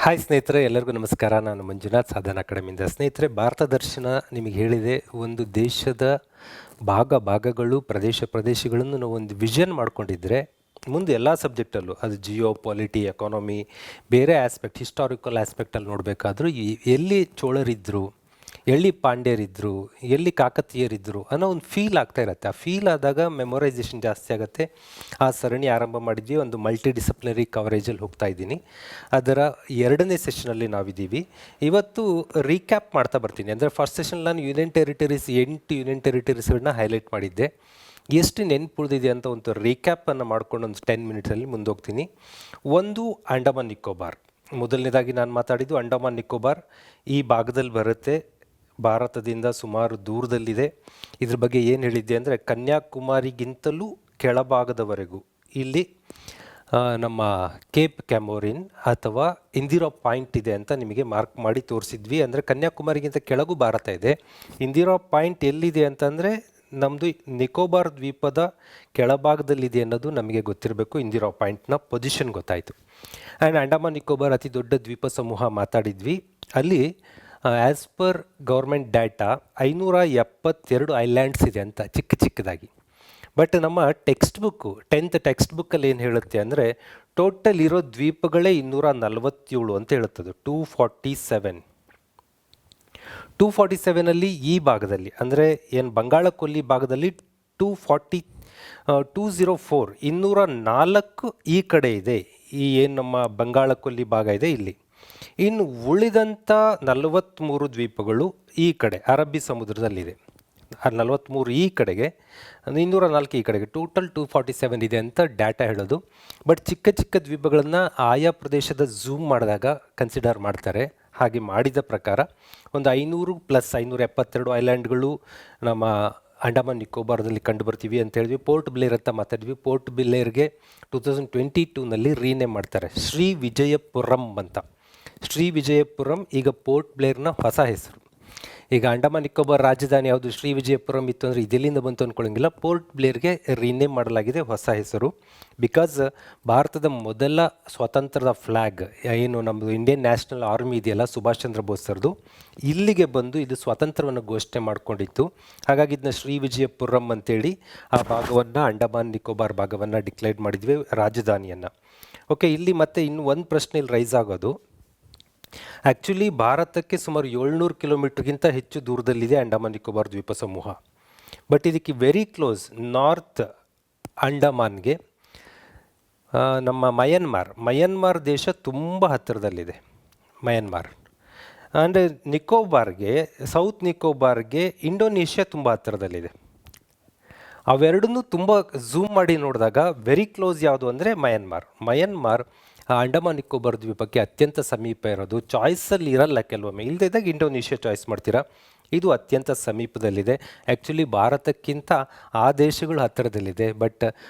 Hi ಸ್ನೇಹಿತರೆ, ಎಲ್ಲರಿಗೂ ನಮಸ್ಕಾರ. ನಾನು ಮಂಜುನಾಥ್, ಸಾಧನ ಅಕಾಡೆಮಿಯಿಂದ. ಸ್ನೇಹಿತರೆ, ಭಾರತ ದರ್ಶನ ನಿಮಗೆ ಹೇಳಿದೆ, ಒಂದು ದೇಶದ ಭಾಗಗಳು, ಪ್ರದೇಶಗಳನ್ನು ನಾವು ಒಂದು ವಿಷನ್ ಮಾಡ್ಕೊಂಡಿದ್ರೆ ಮುಂದೆ ಎಲ್ಲ ಸಬ್ಜೆಕ್ಟಲ್ಲೂ, ಅದು ಜಿಯೋ ಪಾಲಿಟಿ, ಎಕಾನಮಿ, ಬೇರೆ ಆಸ್ಪೆಕ್ಟ್, ಹಿಸ್ಟಾರಿಕಲ್ ಆಸ್ಪೆಕ್ಟಲ್ಲಿ ನೋಡಬೇಕಾದ್ರೂ ಎಲ್ಲಿ ಚೋಳರಿದ್ದರು, ಎಲ್ಲಿ ಪಾಂಡ್ಯರಿದ್ದರು, ಎಲ್ಲಿ ಕಾಕತೀಯರಿದ್ದರು ಅನ್ನೋ ಒಂದು ಫೀಲ್ ಆಗ್ತಾ ಇರುತ್ತೆ. ಆ ಫೀಲ್ ಆದಾಗ ಮೆಮೊರೈಸೇಷನ್ ಜಾಸ್ತಿ ಆಗುತ್ತೆ. ಆ ಸರಣಿ ಆರಂಭ ಮಾಡಿದ್ವಿ, ಒಂದು ಮಲ್ಟಿ ಡಿಸಿಪ್ಲಿನರಿ ಕವರೇಜಲ್ಲಿ ಹೋಗ್ತಾ ಇದ್ದೀನಿ. ಅದರ 2ನೇ ಸೆಷನಲ್ಲಿ ನಾವಿದ್ದೀವಿ. ಇವತ್ತು ರೀಕ್ಯಾಪ್ ಮಾಡ್ತಾ ಬರ್ತೀನಿ. ಅಂದರೆ ಫಸ್ಟ್ ಸೆಷನ್ ನಾನು ಯೂನಿಯನ್ ಟೆರಿಟರೀಸ್ 8 ಯೂನಿಯನ್ ಟೆರಿಟರೀಸ್ಗಳನ್ನ ಹೈಲೈಟ್ ಮಾಡಿದ್ದೆ. ಎಷ್ಟು ನೆನಪುಳಿದಿದೆ ಅಂತ ಒಂದು ರೀಕ್ಯಾಪನ್ನು ಮಾಡ್ಕೊಂಡು ಒಂದು 10 ಮಿನಿಟ್ಸಲ್ಲಿ ಮುಂದೋಗ್ತೀನಿ. ಒಂದು ಅಂಡಮಾನ್ ನಿಕೋಬಾರ್. ಮೊದಲನೇದಾಗಿ ನಾನು ಮಾತಾಡಿದ್ದು ಅಂಡಮಾನ್ ನಿಕೋಬಾರ್ ಈ ಭಾಗದಲ್ಲಿ ಬರುತ್ತೆ, ಭಾರತದಿಂದ ಸುಮಾರು ದೂರದಲ್ಲಿದೆ. ಇದ್ರ ಬಗ್ಗೆ ಏನು ಹೇಳಿದ್ದೆ ಅಂದರೆ, ಕನ್ಯಾಕುಮಾರಿಗಿಂತಲೂ ಕೆಳಭಾಗದವರೆಗೂ ಇಲ್ಲಿ ನಮ್ಮ ಕೇಪ್ ಕ್ಯಾಮೋರಿನ್ ಅಥವಾ ಇಂದಿರಾ ಪಾಯಿಂಟ್ ಇದೆ ಅಂತ ನಿಮಗೆ ಮಾರ್ಕ್ ಮಾಡಿ ತೋರಿಸಿದ್ವಿ. ಅಂದರೆ ಕನ್ಯಾಕುಮಾರಿಗಿಂತ ಕೆಳಗೂ ಭಾರತ ಇದೆ. ಇಂದಿರಾ ಪಾಯಿಂಟ್ ಎಲ್ಲಿದೆ ಅಂತಂದರೆ ನಮ್ಮದು ನಿಕೋಬಾರ್ ದ್ವೀಪದ ಕೆಳಭಾಗದಲ್ಲಿದೆ ಅನ್ನೋದು ನಮಗೆ ಗೊತ್ತಿರಬೇಕು. ಇಂದಿರಾ ಪಾಯಿಂಟ್ನ ಪೊಸಿಷನ್ ಗೊತ್ತಾಯಿತು. ಆ್ಯಂಡ್ ಅಂಡಮಾನ್ ನಿಕೋಬಾರ್ ಅತಿ ದೊಡ್ಡ ದ್ವೀಪ ಸಮೂಹ ಮಾತಾಡಿದ್ವಿ. ಅಲ್ಲಿ as per government data 572 islands ಇದೆ ಅಂತ, ಚಿಕ್ಕದಾಗಿ. ಬಟ್ ನಮ್ಮ ಟೆಕ್ಸ್ಟ್ ಬುಕ್ಕು 10th ಟೆಕ್ಸ್ಟ್ ಬುಕ್ಕಲ್ಲಿ ಏನು ಹೇಳುತ್ತೆ ಅಂದರೆ, ಟೋಟಲ್ ಇರೋ ದ್ವೀಪಗಳೇ 247 ಅಂತ ಹೇಳುತ್ತದೆ. 247 ಈ ಭಾಗದಲ್ಲಿ, ಅಂದರೆ ಏನು ಬಂಗಾಳ ಕೊಲ್ಲಿ ಭಾಗದಲ್ಲಿ 204 204 ಈ ಕಡೆ ಇದೆ. ಈ ಏನು ನಮ್ಮ ಬಂಗಾಳ ಕೊಲ್ಲಿ ಭಾಗ ಇದೆ ಇಲ್ಲಿ. ಇನ್ನು ಉಳಿದಂಥ 43 ದ್ವೀಪಗಳು ಈ ಕಡೆ ಅರಬ್ಬಿ ಸಮುದ್ರದಲ್ಲಿದೆ. 43 ಈ ಕಡೆಗೆ, 204 ಈ ಕಡೆಗೆ, ಟೋಟಲ್ 247 ಇದೆ ಅಂತ ಡಾಟಾ ಹೇಳೋದು. ಬಟ್ ಚಿಕ್ಕ ದ್ವೀಪಗಳನ್ನು ಆಯಾ ಪ್ರದೇಶದ ಝೂಮ್ ಮಾಡಿದಾಗ ಕನ್ಸಿಡರ್ ಮಾಡ್ತಾರೆ. ಹಾಗೆ ಮಾಡಿದ ಪ್ರಕಾರ ಒಂದು 500 + 572 ಐಲ್ಯಾಂಡ್ಗಳು ನಮ್ಮ ಅಂಡಮಾನ್ ನಿಕೋಬಾರ್ದಲ್ಲಿ ಕಂಡು ಬರ್ತೀವಿ ಅಂತ ಹೇಳಿದ್ವಿ. ಪೋರ್ಟ್ ಬ್ಲೇರ್ ಅಂತ ಮಾತಾಡಿದ್ವಿ. ಪೋರ್ಟ್ ಬ್ಲೇರ್ಗೆ 2022ನಲ್ಲಿ ರೀನೇಮ್ ಮಾಡ್ತಾರೆ, ಶ್ರೀ ವಿಜಯಪುರಂ ಅಂತ. ಶ್ರೀ ವಿಜಯಪುರಂ ಈಗ ಪೋರ್ಟ್ ಬ್ಲೇರ್ನ ಹೊಸ ಹೆಸರು. ಈಗ ಅಂಡಮಾನ್ ನಿಕೋಬಾರ್ ರಾಜಧಾನಿ ಯಾವುದು, ಶ್ರೀ ವಿಜಯಪುರಂ ಇತ್ತು ಅಂದರೆ ಇದೆಲ್ಲಿಂದ ಬಂತು ಅಂದ್ಕೊಳ್ಳೋಂಗಿಲ್ಲ. ಪೋರ್ಟ್ ಬ್ಲೇರ್ಗೆ ರೀನೇಮ್ ಮಾಡಲಾಗಿದೆ, ಹೊಸ ಹೆಸರು. ಬಿಕಾಸ್ ಭಾರತದ ಮೊದಲ ಸ್ವತಂತ್ರದ ಫ್ಲ್ಯಾಗ್ ಏನು ನಮ್ಮದು ಇಂಡಿಯನ್ ನ್ಯಾಷನಲ್ ಆರ್ಮಿ ಇದೆಯಲ್ಲ, ಸುಭಾಷ್ ಚಂದ್ರ ಬೋಸ್ ಸರ್ದು, ಇಲ್ಲಿಗೆ ಬಂದು ಇದು ಸ್ವಾತಂತ್ರ್ಯವನ್ನು ಘೋಷಣೆ ಮಾಡಿಕೊಂಡಿತ್ತು. ಹಾಗಾಗಿ ಇದನ್ನ ಶ್ರೀ ವಿಜಯಪುರಂ ಅಂತೇಳಿ ಆ ಭಾಗವನ್ನು, ಅಂಡಮಾನ್ ನಿಕೋಬಾರ್ ಭಾಗವನ್ನು ಡಿಕ್ಲೇರ್ ಮಾಡಿದ್ವಿ, ರಾಜಧಾನಿಯನ್ನು. ಓಕೆ, ಇಲ್ಲಿ ಮತ್ತೆ ಇನ್ನು ಒಂದು ಪ್ರಶ್ನೆ ಇಲ್ಲಿ ರೈಸ್ ಆಗೋದು, ಆ್ಯಕ್ಚುಲಿ ಭಾರತಕ್ಕೆ ಸುಮಾರು 700 ಕಿಲೋಮೀಟ್ರ್ಗಿಂತ ಹೆಚ್ಚು ದೂರದಲ್ಲಿದೆ ಅಂಡಮಾನ್ ನಿಕೋಬಾರ್ ದ್ವೀಪ ಸಮೂಹ. ಬಟ್ ಇದಕ್ಕೆ ವೆರಿ ಕ್ಲೋಸ್ ನಾರ್ತ್ ಅಂಡಮಾನ್ಗೆ ನಮ್ಮ ಮಯನ್ಮಾರ್ ದೇಶ ತುಂಬ ಹತ್ತಿರದಲ್ಲಿದೆ. ಮಯನ್ಮಾರ್ ಅಂದರೆ ನಿಕೋಬಾರ್ಗೆ, ಸೌತ್ ನಿಕೋಬಾರ್ಗೆ ಇಂಡೋನೇಷ್ಯಾ ತುಂಬ ಹತ್ತಿರದಲ್ಲಿದೆ. ಅವೆರಡನ್ನೂ ತುಂಬ ಝೂಮ್ ಮಾಡಿ ನೋಡಿದಾಗ ವೆರಿ ಕ್ಲೋಸ್ ಯಾವುದು ಅಂದರೆ ಮಯನ್ಮಾರ್ ಅಂಡಮಾನ್ ನಿಕೋಬಾರ್ ದ್ವೀಪಕ್ಕೆ ಅತ್ಯಂತ ಸಮೀಪ ಇರೋದು. ಚಾಯ್ಸಲ್ಲಿ ಇರಲ್ಲ, ಕೆಲವೊಮ್ಮೆ ಇಲ್ಲದಿದ್ದಾಗ ಇಂಡೋನೇಷ್ಯಾ ಚಾಯ್ಸ್ ಮಾಡ್ತೀರಾ. ಇದು ಅತ್ಯಂತ ಸಮೀಪದಲ್ಲಿದೆ. ಆ್ಯಕ್ಚುಲಿ ಭಾರತಕ್ಕಿಂತ ಆ ದೇಶಗಳು ಹತ್ತಿರದಲ್ಲಿದೆ. ಬಟ್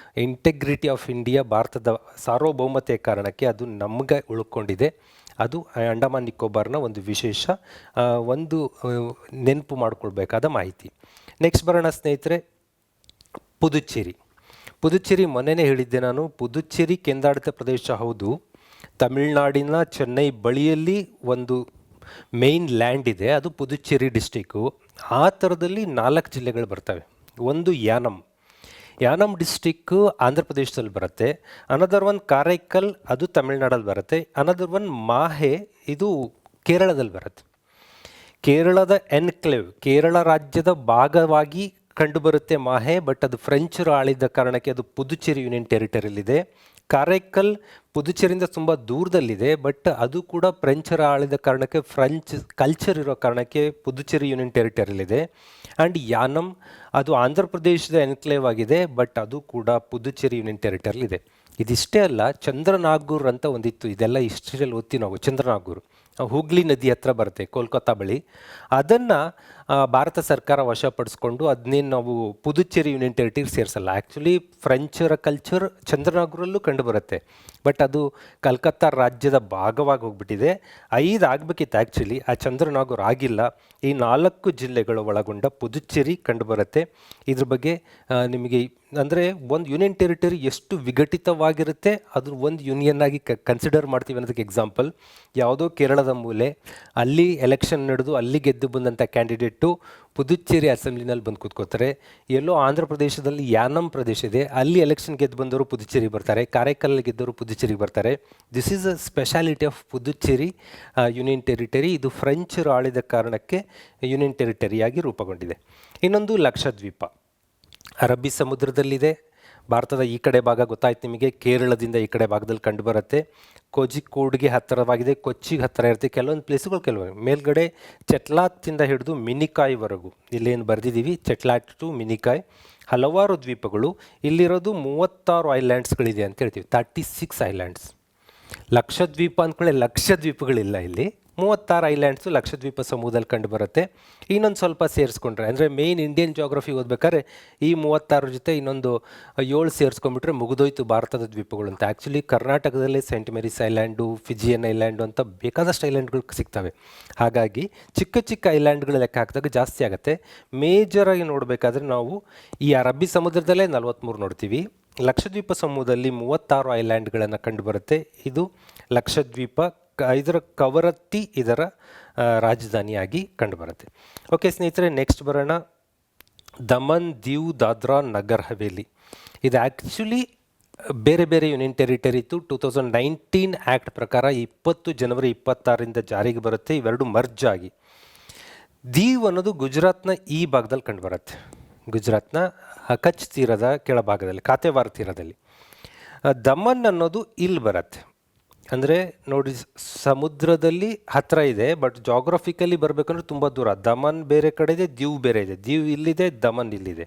ಇಂಟೆಗ್ರಿಟಿ ಆಫ್ ಇಂಡಿಯಾ, ಭಾರತದ ಸಾರ್ವಭೌಮತೆಯ ಕಾರಣಕ್ಕೆ ಅದು ನಮಗೆ ಉಳ್ಕೊಂಡಿದೆ. ಅದು ಅಂಡಮಾನ್ ನಿಕೋಬಾರ್ನ ಒಂದು ವಿಶೇಷ, ಒಂದು ನೆನಪು ಮಾಡಿಕೊಳ್ಬೇಕಾದ ಮಾಹಿತಿ. ನೆಕ್ಸ್ಟ್ ಬರೋಣ ಸ್ನೇಹಿತರೆ, ಪುದುಚೇರಿ ಮೊನ್ನೆನೇ ಹೇಳಿದ್ದೆ ನಾನು. ಪುದುಚೇರಿ ಕೇಂದ್ರಾಡಳಿತ ಪ್ರದೇಶ ಹೌದು. ತಮಿಳುನಾಡಿನ ಚೆನ್ನೈ ಬಳಿಯಲ್ಲಿ ಒಂದು ಮೇನ್ ಲ್ಯಾಂಡ್ ಇದೆ, ಅದು ಪುದುಚೇರಿ ಡಿಸ್ಟಿಕ್ಕು. ಆ ಥರದಲ್ಲಿ 4 ಜಿಲ್ಲೆಗಳು ಬರ್ತವೆ. ಒಂದು ಯಾನಮ್ ಡಿಸ್ಟಿಕ್ಕು ಆಂಧ್ರ ಪ್ರದೇಶದಲ್ಲಿ ಬರುತ್ತೆ. ಅನದರ್ ಒನ್ ಕಾರೈಕಲ್, ಅದು ತಮಿಳ್ನಾಡಲ್ಲಿ ಬರುತ್ತೆ. ಅನದರ್ ಒನ್ ಮಾಹೆ, ಇದು ಕೇರಳದಲ್ಲಿ ಬರುತ್ತೆ. ಕೇರಳದ ಎನ್ಕ್ಲೇವ್, ಕೇರಳ ರಾಜ್ಯದ ಭಾಗವಾಗಿ ಕಂಡುಬರುತ್ತೆ ಮಾಹೆ. ಬಟ್ ಅದು ಫ್ರೆಂಚರು ಆಳಿದ ಕಾರಣಕ್ಕೆ ಅದು ಪುದುಚೇರಿ ಯೂನಿಯನ್ ಟೆರಿಟರಿಯಲ್ಲಿದೆ. ಕಾರೈಕಲ್ ಪುದುಚೇರಿಯಿಂದ ತುಂಬ ದೂರದಲ್ಲಿದೆ, ಬಟ್ ಅದು ಕೂಡ ಫ್ರೆಂಚರ ಆಳಿದ ಕಾರಣಕ್ಕೆ, ಫ್ರೆಂಚ್ ಕಲ್ಚರ್ ಇರೋ ಕಾರಣಕ್ಕೆ ಪುದುಚೇರಿ ಯೂನಿಯನ್ ಟೆರಿಟರಿಯಲ್ಲಿದೆ. ಆ್ಯಂಡ್ ಯಾನಮ್, ಅದು ಆಂಧ್ರ ಪ್ರದೇಶದ ಎನ್ಕ್ಲೇವ್ ಆಗಿದೆ, ಬಟ್ ಅದು ಕೂಡ ಪುದುಚೇರಿ ಯೂನಿಯನ್ ಟೆರಿಟರಿಯಲ್ಲಿದೆ. ಇದಿಷ್ಟೇ ಅಲ್ಲ, ಚಂದ್ರನಾಗೂರ್ ಅಂತ ಒಂದಿತ್ತು, ಇದೆಲ್ಲ ಹಿಸ್ಟ್ರಿಯಲ್ಲಿ ಓದ್ತೀವಿ ನಾವು. ಚಂದ್ರನಾಗೂರು ಹೂಗ್ಲಿ ನದಿ ಹತ್ರ ಬರುತ್ತೆ ಕೋಲ್ಕತ್ತಾ ಬಳಿ. ಅದನ್ನು ಭಾರತ ಸರ್ಕಾರ ವಶಪಡಿಸ್ಕೊಂಡು ಅದನ್ನೇನು ನಾವು ಪುದುಚೇರಿ ಯೂನಿಯನ್ ಟೆರಿಟರಿ ಸೇರಿಸಲ್ಲ. ಆ್ಯಕ್ಚುಲಿ ಫ್ರೆಂಚರ ಕಲ್ಚರ್ ಚಂದ್ರನಾಗ್ರಲ್ಲೂ ಕಂಡು ಬರುತ್ತೆ, ಬಟ್ ಅದು ಕಲ್ಕತ್ತಾ ರಾಜ್ಯದ ಭಾಗವಾಗಿ ಹೋಗ್ಬಿಟ್ಟಿದೆ. 5 ಆಗಬೇಕಿತ್ತು ಆ್ಯಕ್ಚುಲಿ, ಆ ಚಂದ್ರನಾಗೂರ್ ಆಗಿಲ್ಲ. ಈ 4 ಜಿಲ್ಲೆಗಳು ಒಳಗೊಂಡ ಪುದುಚೇರಿ ಕಂಡು ಬರುತ್ತೆ. ಇದ್ರ ಬಗ್ಗೆ ನಿಮಗೆ ಅಂದರೆ ಒಂದು ಯೂನಿಯನ್ ಟೆರಿಟರಿ ಎಷ್ಟು ವಿಘಟಿತವಾಗಿರುತ್ತೆ ಅದು ಒಂದು ಯೂನಿಯನ್ ಆಗಿ ಕನ್ಸಿಡರ್ ಮಾಡ್ತೀವಿ ಅನ್ನೋದಕ್ಕೆ ಎಕ್ಸಾಂಪಲ್, ಯಾವುದೋ ಕೇರಳದ ಮೂಲೆ ಅಲ್ಲಿ ಎಲೆಕ್ಷನ್ ನಡೆದು ಅಲ್ಲಿ ಗೆದ್ದು ಬಂದಂಥ ಕ್ಯಾಂಡಿಡೇಟು ಪುದುಚೇರಿ ಅಸೆಂಬ್ಲಿನಲ್ಲಿ ಬಂದು ಕೂತ್ಕೋತಾರೆ. ಎಲ್ಲೋ ಆಂಧ್ರ ಪ್ರದೇಶದಲ್ಲಿ ಯಾನಮ್ ಪ್ರದೇಶ ಇದೆ, ಅಲ್ಲಿ ಎಲೆಕ್ಷನ್ ಗೆದ್ದು ಬಂದವರು ಪುದುಚೇರಿ ಬರ್ತಾರೆ, ಕಾರೈಕಲಲ್ಲಿ ಗೆದ್ದವರು ಪುದುಚೇರಿಗೆ ಬರ್ತಾರೆ. This is a speciality of Puducherry union territory. ಇದು ಫ್ರೆಂಚರು ಆಳಿದ ಕಾರಣಕ್ಕೆ ಯೂನಿಯನ್ ಟೆರಿಟರಿಯಾಗಿ ರೂಪುಗೊಂಡಿದೆ. ಇನ್ನೊಂದು ಲಕ್ಷದ್ವೀಪ ಅರಬ್ಬಿ ಸಮುದ್ರದಲ್ಲಿದೆ. ಭಾರತದ ಈ ಕಡೆ ಭಾಗ ಗೊತ್ತಾಯ್ತು ನಿಮಗೆ, ಕೇರಳದಿಂದ ಈ ಕಡೆ ಭಾಗದಲ್ಲಿ ಕಂಡುಬರುತ್ತೆ. ಕೋಜಿಕೋಡ್ಗೆ ಹತ್ತಿರವಾಗಿದೆ, ಕೊಚ್ಚಿಗೆ ಹತ್ತಿರ ಇರುತ್ತೆ. ಕೆಲವೊಂದು ಪ್ಲೇಸುಗಳು ಮೇಲ್ಗಡೆ ಚೆಟ್ಲಾತಿಂದ ಹಿಡಿದು ಮಿನಿಕಾಯ್ವರೆಗೂ ಇಲ್ಲೇನು ಬರೆದಿದ್ದೀವಿ, ಚೆಟ್ಲಾಟ್ ಟು ಮಿನಿಕಾಯ್ ಹಲವಾರು ದ್ವೀಪಗಳು. ಇಲ್ಲಿರೋದು 36 ಐಲ್ಯಾಂಡ್ಸ್ಗಳಿದೆ ಅಂತ ಹೇಳ್ತೀವಿ, 36 ಐಲ್ಯಾಂಡ್ಸ್. ಲಕ್ಷದ್ವೀಪ ಅಂದ್ಕೊಳ್ಳಿ, ಲಕ್ಷ ದ್ವೀಪಗಳಿಲ್ಲ ಇಲ್ಲಿ, 36 ಐಲ್ಯಾಂಡ್ಸು ಲಕ್ಷದ್ವೀಪ ಸಮೂಹದಲ್ಲಿ ಕಂಡು ಬರುತ್ತೆ. ಇನ್ನೊಂದು ಸ್ವಲ್ಪ ಸೇರಿಸ್ಕೊಂಡ್ರೆ ಅಂದರೆ ಮೇಯ್ನ್ ಇಂಡಿಯನ್ ಜಾಗ್ರಫಿ ಓದ್ಬೇಕಾದ್ರೆ ಈ 36 ಜೊತೆ ಇನ್ನೊಂದು 7 ಸೇರಿಸ್ಕೊಂಡ್ಬಿಟ್ರೆ ಮುಗಿದೋಯ್ತು ಭಾರತದ ದ್ವೀಪಗಳು ಅಂತ. ಆ್ಯಕ್ಚುಲಿ ಕರ್ನಾಟಕದಲ್ಲೇ Saint Mary's island, Fijian island ಅಂತ ಬೇಕಾದಷ್ಟು ಐಲ್ಯಾಂಡ್ಗಳು ಸಿಗ್ತವೆ. ಹಾಗಾಗಿ ಚಿಕ್ಕ ಚಿಕ್ಕ ಐಲ್ಯಾಂಡ್ಗಳ ಲೆಕ್ಕ ಹಾಕಿದಾಗ ಜಾಸ್ತಿ ಆಗುತ್ತೆ. ಮೇಜರಾಗಿ ನೋಡಬೇಕಾದ್ರೆ ನಾವು ಈ ಅರಬ್ಬಿ ಸಮುದ್ರದಲ್ಲೇ 43 ನೋಡ್ತೀವಿ. ಲಕ್ಷದ್ವೀಪ ಸಮೂಹದಲ್ಲಿ 36 ಐಲ್ಯಾಂಡ್ಗಳನ್ನು ಕಂಡು ಬರುತ್ತೆ. ಇದು ಲಕ್ಷದ್ವೀಪ, ಇದರ ಕವರತ್ತಿ ಇದರ ರಾಜಧಾನಿಯಾಗಿ ಕಂಡುಬರುತ್ತೆ. ಓಕೆ ಸ್ನೇಹಿತರೆ, ನೆಕ್ಸ್ಟ್ ಬರೋಣ. ದಮನ್, ದೀವ್, ದಾದ್ರಾ, ನಗರ್ ಹವೇಲಿ. ಇದು ಆ್ಯಕ್ಚುಲಿ ಬೇರೆ ಬೇರೆ ಯೂನಿಯನ್ ಟೆರಿಟರಿ ಇತ್ತು. 2019 ಆ್ಯಕ್ಟ್ ಪ್ರಕಾರ 20 ಜನವರಿ 26ರಿಂದ ಜಾರಿಗೆ ಬರುತ್ತೆ. ಇವೆರಡು ಮರ್ಜ್ ಆಗಿ. ದೀವ್ ಅನ್ನೋದು ಗುಜರಾತ್ನ ಈ ಭಾಗದಲ್ಲಿ ಕಂಡುಬರುತ್ತೆ, ಗುಜರಾತ್ನ ಕಚ್ ತೀರದ ಕೆಳಭಾಗದಲ್ಲಿ, ಕಾತೆವಾರ್ ತೀರದಲ್ಲಿ. ದಮನ್ ಅನ್ನೋದು ಇಲ್ಲಿ ಬರುತ್ತೆ. ಅಂದರೆ ನೋಡಿ, ಸಮುದ್ರದಲ್ಲಿ ಹತ್ತಿರ ಇದೆ, ಬಟ್ ಜಾಗ್ರಫಿಕಲಿ ಬರಬೇಕಂದ್ರೆ ತುಂಬ ದೂರ. ದಮನ್ ಬೇರೆ ಕಡೆ ಇದೆ, ದೀವ್ ಬೇರೆ ಇದೆ. ದೀವ್ ಇಲ್ಲಿದೆ, ದಮನ್ ಇಲ್ಲಿದೆ.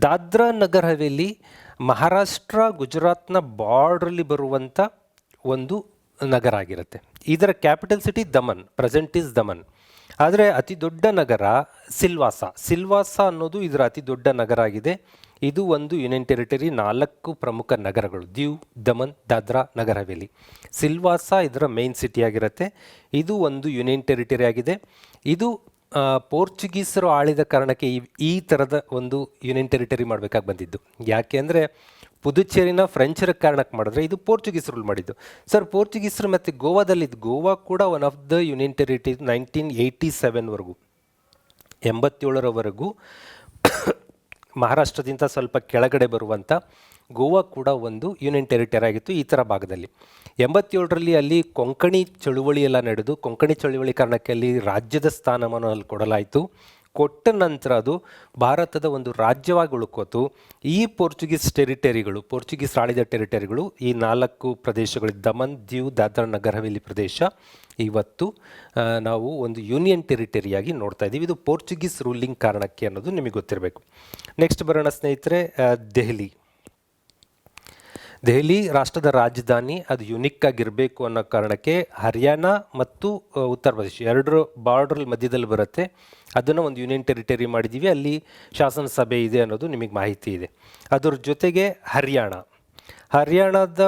ದಾದ್ರಾ ನಗರ್ ಹವೇಲಿ ಮಹಾರಾಷ್ಟ್ರ ಗುಜರಾತ್ನ ಬಾರ್ಡ್ರಲ್ಲಿ ಬರುವಂಥ ಒಂದು ನಗರ ಆಗಿರುತ್ತೆ. ಇದರ capital city Daman, present is Daman. ಆದರೆ ಅತಿ ದೊಡ್ಡ ನಗರ ಸಿಲ್ವಾಸ. ಸಿಲ್ವಾಸ ಅನ್ನೋದು ಇದರ ಅತಿ ದೊಡ್ಡ ನಗರ ಆಗಿದೆ. ಇದು ಒಂದು ಯೂನಿಯನ್ ಟೆರಿಟರಿ. 4 ಪ್ರಮುಖ ನಗರಗಳು, ದೀವ್, ದಮನ್, ದಾದ್ರಾ, ನಗರ್ ಹವೇಲಿ. ಸಿಲ್ವಾಸ ಇದರ ಮೇನ್ ಸಿಟಿ ಆಗಿರುತ್ತೆ. ಇದು ಒಂದು ಯೂನಿಯನ್ ಟೆರಿಟರಿ ಆಗಿದೆ. ಇದು ಪೋರ್ಚುಗೀಸರು ಆಳಿದ ಕಾರಣಕ್ಕೆ ಈ ಥರದ ಒಂದು ಯೂನಿಯನ್ ಟೆರಿಟರಿ ಮಾಡಬೇಕಾಗಿ ಬಂದಿದ್ದು. ಯಾಕೆ ಅಂದರೆ ಪುದುಚೇರಿನ ಫ್ರೆಂಚರ ಕಾರಣಕ್ಕೆ ಮಾಡಿದ್ರೆ, ಇದು ಪೋರ್ಚುಗೀಸರು ಮಾಡಿದ್ದು. ಸರ್, ಪೋರ್ಚುಗೀಸರು ಮತ್ತು ಗೋವಾದಲ್ಲಿದ್ದು, ಗೋವಾ ಕೂಡ one of the union territory 1987ವರೆಗೂ, 87ರವರೆಗೂ ಮಹಾರಾಷ್ಟ್ರದಿಂದ ಸ್ವಲ್ಪ ಕೆಳಗಡೆ ಬರುವಂಥ ಗೋವಾ ಕೂಡ ಒಂದು ಯೂನಿಯನ್ ಟೆರಿಟರಿ ಆಗಿತ್ತು ಈ ಥರ ಭಾಗದಲ್ಲಿ. 87ರಲ್ಲಿ ಅಲ್ಲಿ ಕೊಂಕಣಿ ಚಳುವಳಿ ಎಲ್ಲ ನಡೆದು, ಕೊಂಕಣಿ ಚಳುವಳಿ ಕಾರಣಕ್ಕೆ ಅಲ್ಲಿ ರಾಜ್ಯದ ಸ್ಥಾನಮಾನ ಅಲ್ಲಿ ಕೊಡಲಾಯಿತು. ಕೊಟ್ಟ ನಂತರ ಅದು ಭಾರತದ ಒಂದು ರಾಜ್ಯವಾಗಿ ಉಳ್ಕೋತು. ಈ ಪೋರ್ಚುಗೀಸ್ ಟೆರಿಟರಿಗಳು, ಪೋರ್ಚುಗೀಸ್ ಆಳಿದ ಟೆರಿಟರಿಗಳು, ಈ 4 ಪ್ರದೇಶಗಳು, ದಮನ್, ದೀವ್, ದಾದ್ರಾ, ನಗರ್ ಹವೇಲಿ ಪ್ರದೇಶ ಇವತ್ತು ನಾವು ಒಂದು ಯೂನಿಯನ್ ಟೆರಿಟರಿಯಾಗಿ ನೋಡ್ತಾ ಇದ್ದೀವಿ. ಇದು ಪೋರ್ಚುಗೀಸ್ ರೂಲಿಂಗ್ ಕಾರಣಕ್ಕೆ ಅನ್ನೋದು ನಿಮಗೆ ಗೊತ್ತಿರಬೇಕು. ನೆಕ್ಸ್ಟ್ ಬರೋಣ ಸ್ನೇಹಿತರೆ, ದೆಹಲಿ. ದೆಹಲಿ ರಾಷ್ಟ್ರದ ರಾಜಧಾನಿ. ಅದು ಯುನಿಕ್ ಆಗಿರಬೇಕು ಅನ್ನೋ ಕಾರಣಕ್ಕೆ ಹರಿಯಾಣ ಮತ್ತು ಉತ್ತರ ಪ್ರದೇಶ ಎರಡರ ಬಾರ್ಡ್ರ್ ಮಧ್ಯದಲ್ಲಿ ಬರುತ್ತೆ. ಅದನ್ನು ಒಂದು ಯೂನಿಯನ್ ಟೆರಿಟರಿ ಮಾಡಿದ್ದೀವಿ. ಅಲ್ಲಿ ಶಾಸನ ಸಭೆ ಇದೆ ಅನ್ನೋದು ನಿಮಗೆ ಮಾಹಿತಿ ಇದೆ. ಅದರ ಜೊತೆಗೆ ಹರಿಯಾಣದ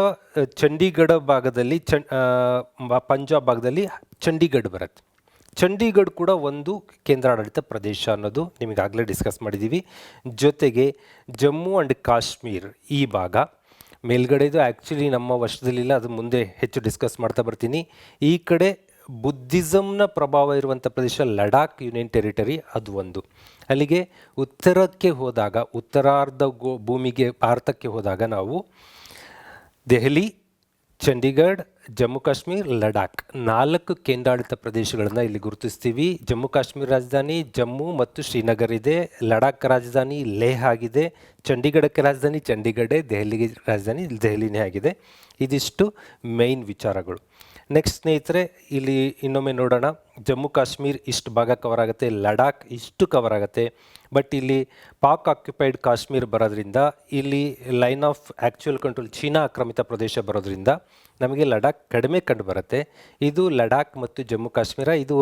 ಚಂಡೀಗಢ ಭಾಗದಲ್ಲಿ, ಪಂಜಾಬ್ ಭಾಗದಲ್ಲಿ ಚಂಡೀಗಢ ಬರುತ್ತೆ. ಚಂಡೀಗಢ ಕೂಡ ಒಂದು ಕೇಂದ್ರಾಡಳಿತ ಪ್ರದೇಶ ಅನ್ನೋದು ನಿಮಗಾಗಲೇ ಡಿಸ್ಕಸ್ ಮಾಡಿದ್ದೀವಿ. ಜೊತೆಗೆ ಜಮ್ಮು ಆ್ಯಂಡ್ ಕಾಶ್ಮೀರ್ ಈ ಭಾಗ ಮೇಲ್ಗಡೆದು ಆ್ಯಕ್ಚುಲಿ ನಮ್ಮ ವರ್ಷದಲ್ಲಿಲ್ಲ, ಅದು ಮುಂದೆ ಹೆಚ್ಚು ಡಿಸ್ಕಸ್ ಮಾಡ್ತಾ ಬರ್ತೀನಿ. ಈ ಕಡೆ ಬುದ್ಧಿಸಮ್ನ ಪ್ರಭಾವ ಇರುವಂಥ ಪ್ರದೇಶ ಲಡಾಖ್ ಯೂನಿಯನ್ ಟೆರಿಟರಿ, ಅದು ಒಂದು. ಅಲ್ಲಿಗೆ ಉತ್ತರಕ್ಕೆ ಹೋದಾಗ, ಉತ್ತರಾರ್ಧ ಭೂಮಿಗೆ ಭಾರತಕ್ಕೆ ಹೋದಾಗ ನಾವು ದೆಹಲಿ, ಚಂಡೀಗಢ, ಜಮ್ಮು ಕಾಶ್ಮೀರ್, ಲಡಾಖ್ 4 ಕೇಂದ್ರಾಡಳಿತ ಪ್ರದೇಶಗಳನ್ನು ಇಲ್ಲಿ ಗುರುತಿಸ್ತೀವಿ. ಜಮ್ಮು ಕಾಶ್ಮೀರ ರಾಜಧಾನಿ ಜಮ್ಮು ಮತ್ತು ಶ್ರೀನಗರ್ ಇದೆ. ಲಡಾಖ್ ರಾಜಧಾನಿ ಲೇಹ್ ಆಗಿದೆ. ಚಂಡೀಗಢಕ್ಕೆ ರಾಜಧಾನಿ ಚಂಡೀಗಢ, ದೆಹಲಿಗೆ ರಾಜಧಾನಿ ದೆಹಲಿನೇ ಆಗಿದೆ. ಇದಿಷ್ಟು ಮೇಯ್ನ್ ವಿಚಾರಗಳು. ನೆಕ್ಸ್ಟ್ ಸ್ನೇಹಿತರೆ, ಇಲ್ಲಿ ಇನ್ನೊಮ್ಮೆ ನೋಡೋಣ. ಜಮ್ಮು ಕಾಶ್ಮೀರ್ ಇಷ್ಟು ಭಾಗ ಕವರ್ ಆಗುತ್ತೆ, ಲಡಾಖ್ ಇಷ್ಟು ಕವರ್ ಆಗುತ್ತೆ. ಬಟ್ ಇಲ್ಲಿ ಪಾಕ್ ಆಕ್ಯುಪೈಡ್ ಕಾಶ್ಮೀರ್ ಬರೋದ್ರಿಂದ, ಇಲ್ಲಿ line of actual control China ಆಕ್ರಮಿತ ಪ್ರದೇಶ ಬರೋದ್ರಿಂದ ನಮಗೆ ಲಡಾಖ್ ಕಡಿಮೆ ಕಂಡು ಬರುತ್ತೆ. ಇದು ಲಡಾಖ್ ಮತ್ತು ಜಮ್ಮು ಕಾಶ್ಮೀರ, ಇದು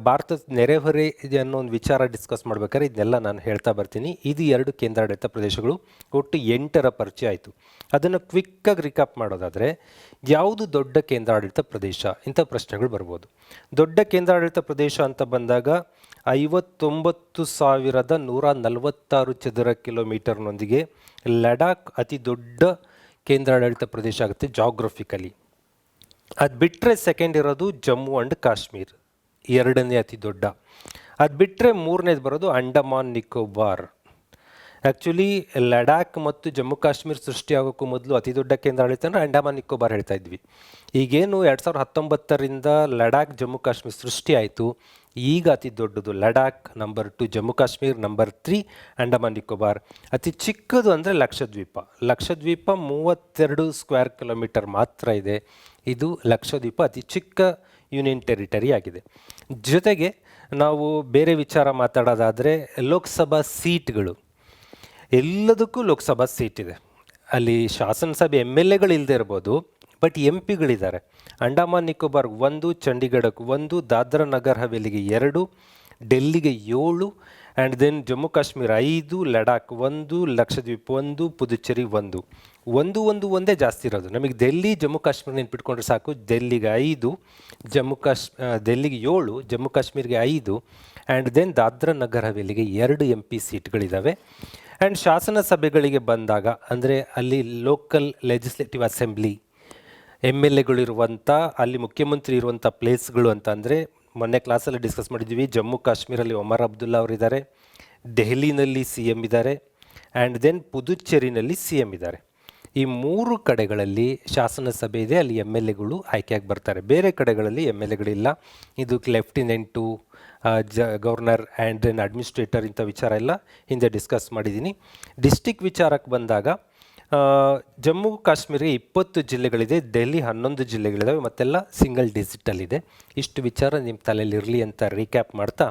ಭಾರತದ ನೆರೆಹೊರೆ ಅನ್ನೋ ಒಂದು ವಿಚಾರ ಡಿಸ್ಕಸ್ ಮಾಡ್ಬೇಕಾದ್ರೆ ಇದನ್ನೆಲ್ಲ ನಾನು ಹೇಳ್ತಾ ಬರ್ತೀನಿ. ಇದು 2 ಕೇಂದ್ರಾಡಳಿತ ಪ್ರದೇಶಗಳು, ಒಟ್ಟು 8ರ ಪರಿಚಯ ಆಯಿತು. ಅದನ್ನು ಕ್ವಿಕ್ಕಾಗಿ ರಿಕಾಪ್ ಮಾಡೋದಾದರೆ, ಯಾವುದು ದೊಡ್ಡ ಕೇಂದ್ರಾಡಳಿತ ಪ್ರದೇಶ ಇಂಥ ಪ್ರಶ್ನೆಗಳು ಬರ್ಬೋದು. ದೊಡ್ಡ ಕೇಂದ್ರಾಡಳಿತ ಪ್ರದೇಶ ಅಂತ ಬಂದಾಗ 59,146 ಚದರ ಕಿಲೋಮೀಟರ್ನೊಂದಿಗೆ ಲಡಾಖ್ ಅತಿ ದೊಡ್ಡ ಕೇಂದ್ರಾಡಳಿತ ಪ್ರದೇಶ ಆಗುತ್ತೆ ಜಾಗ್ರಫಿಕಲಿ. ಅದು ಬಿಟ್ಟರೆ ಸೆಕೆಂಡ್ ಇರೋದು ಜಮ್ಮು ಆ್ಯಂಡ್ ಕಾಶ್ಮೀರ್, 2ನೇ ಅತಿ ದೊಡ್ಡ. ಅದು ಬಿಟ್ಟರೆ 3ನೇದು ಬರೋದು ಅಂಡಮಾನ್ ನಿಕೋಬಾರ್. ಆ್ಯಕ್ಚುಲಿ ಲಡಾಖ್ ಮತ್ತು ಜಮ್ಮು ಕಾಶ್ಮೀರ ಸೃಷ್ಟಿಯಾಗೋಕ್ಕೂ ಮೊದಲು ಅತಿ ದೊಡ್ಡ ಕೇಂದ್ರಾಡಳಿತ ಅಂದರೆ ಅಂಡಮಾನ್ ನಿಕೋಬಾರ್ ಹೇಳ್ತಾ ಇದ್ವಿ. ಈಗೇನು 2019ರಿಂದ ಲಡಾಖ್ ಜಮ್ಮು ಕಾಶ್ಮೀರ ಸೃಷ್ಟಿ ಆಯಿತು, ಈಗ ಅತಿ ದೊಡ್ಡದು ಲಡಾಖ್, ನಂಬರ್ 2 ಜಮ್ಮು ಕಾಶ್ಮೀರ್, ನಂಬರ್ 3 ಅಂಡಮಾನ್ ನಿಕೋಬಾರ್. ಅತಿ ಚಿಕ್ಕದು ಅಂದರೆ ಲಕ್ಷದ್ವೀಪ. ಲಕ್ಷದ್ವೀಪ 32 ಸ್ಕ್ವೇರ್ ಕಿಲೋಮೀಟರ್ ಮಾತ್ರ ಇದೆ. ಇದು ಲಕ್ಷದ್ವೀಪ ಅತಿ ಚಿಕ್ಕ ಯೂನಿಯನ್ ಟೆರಿಟರಿ ಆಗಿದೆ. ಜೊತೆಗೆ ನಾವು ಬೇರೆ ವಿಚಾರ ಮಾತಾಡೋದಾದರೆ ಲೋಕಸಭಾ ಸೀಟ್ಗಳು, ಎಲ್ಲದಕ್ಕೂ ಲೋಕಸಭಾ ಸೀಟ್ ಇದೆ. ಅಲ್ಲಿ ಶಾಸನಸಭೆ MLAಗಳು ಇಲ್ಲದೆ ಇರ್ಬೋದು, ಬಟ್ MP ಗಳಿದ್ದಾರೆ. ಅಂಡಮಾನ್ ನಿಕೋಬಾರ್ 1, ಚಂಡೀಗಢಕ್ಕೆ 1, ದಾದ್ರಾ ನಗರ್ ಹವೇಲಿಗೆ 2, ಡೆಲ್ಲಿಗೆ 7, ಆ್ಯಂಡ್ ದೆನ್ ಜಮ್ಮು ಕಾಶ್ಮೀರ 5, ಲಡಾಖ್ 1, ಲಕ್ಷದ್ವೀಪ್ 1, ಪುದುಚೇರಿ 1. ಒಂದೇ ಜಾಸ್ತಿ ಇರೋದು. ನಮಗೆ ಡೆಲ್ಲಿ ಜಮ್ಮು ಕಾಶ್ಮೀರ ನೆನ್ಪಿಟ್ಕೊಂಡ್ರೆ ಸಾಕು. ಡೆಲ್ಲಿಗೆ 5, ಡೆಲ್ಲಿಗೆ 7, ಜಮ್ಮು ಕಾಶ್ಮೀರಿಗೆ 5, ಆ್ಯಂಡ್ ದೆನ್ ದಾದ್ರಾ ನಗರ್ ಹವೇಲಿಗೆ 2 MP ಸೀಟ್ಗಳಿದ್ದಾವೆ. ಆ್ಯಂಡ್ ಶಾಸನ ಸಭೆಗಳಿಗೆ ಬಂದಾಗ ಅಂದರೆ ಅಲ್ಲಿ ಲೋಕಲ್ ಲೆಜಿಸ್ಲೇಟಿವ್ ಅಸೆಂಬ್ಲಿ MLAಗಳಿರುವಂಥ, ಅಲ್ಲಿ ಮುಖ್ಯಮಂತ್ರಿ ಇರುವಂಥ ಪ್ಲೇಸ್ಗಳು ಅಂತ ಅಂದರೆ ಮೊನ್ನೆ ಕ್ಲಾಸಲ್ಲಿ ಡಿಸ್ಕಸ್ ಮಾಡಿದ್ದೀವಿ. ಜಮ್ಮು ಕಾಶ್ಮೀರಲ್ಲಿ ಒಮರ್ ಅಬ್ದುಲ್ಲಾ ಅವರಿದ್ದಾರೆ, ದೆಹಲಿನಲ್ಲಿ CM ಇದ್ದಾರೆ, ಆ್ಯಂಡ್ ದೆನ್ ಪುದುಚೇರಿನಲ್ಲಿ CM ಇದ್ದಾರೆ. ಈ 3 ಕಡೆಗಳಲ್ಲಿ ಶಾಸನ ಸಭೆ ಇದೆ, ಅಲ್ಲಿ MLAಗಳು ಆಯ್ಕೆಯಾಗಿ ಬರ್ತಾರೆ. ಬೇರೆ ಕಡೆಗಳಲ್ಲಿ MLAಗಳಿಲ್ಲ. ಇದು ಲೆಫ್ಟಿನೆಂಟು, ಗವರ್ನರ್ ಆ್ಯಂಡ್ ದೆನ್ ಅಡ್ಮಿನಿಸ್ಟ್ರೇಟರ್ ಇಂಥ ವಿಚಾರ ಎಲ್ಲ ಹಿಂದೆ ಡಿಸ್ಕಸ್ ಮಾಡಿದ್ದೀನಿ. ಡಿಸ್ಟಿಕ್ ವಿಚಾರಕ್ಕೆ ಬಂದಾಗ ಜಮ್ಮು ಕಾಶ್ಮೀರಿಗೆ 20 ಜಿಲ್ಲೆಗಳಿದೆ, ದೆಹಲಿ 11 ಜಿಲ್ಲೆಗಳಿದ್ದಾವೆ, ಮತ್ತೆಲ್ಲ ಸಿಂಗಲ್ ಡಿಜಿಟಲ್ಲಿದೆ. ಇಷ್ಟು ವಿಚಾರ ನಿಮ್ಮ ತಲೆಯಲ್ಲಿ ಇರಲಿ ಅಂತ ರೀಕ್ಯಾಪ್ ಮಾಡ್ತಾ,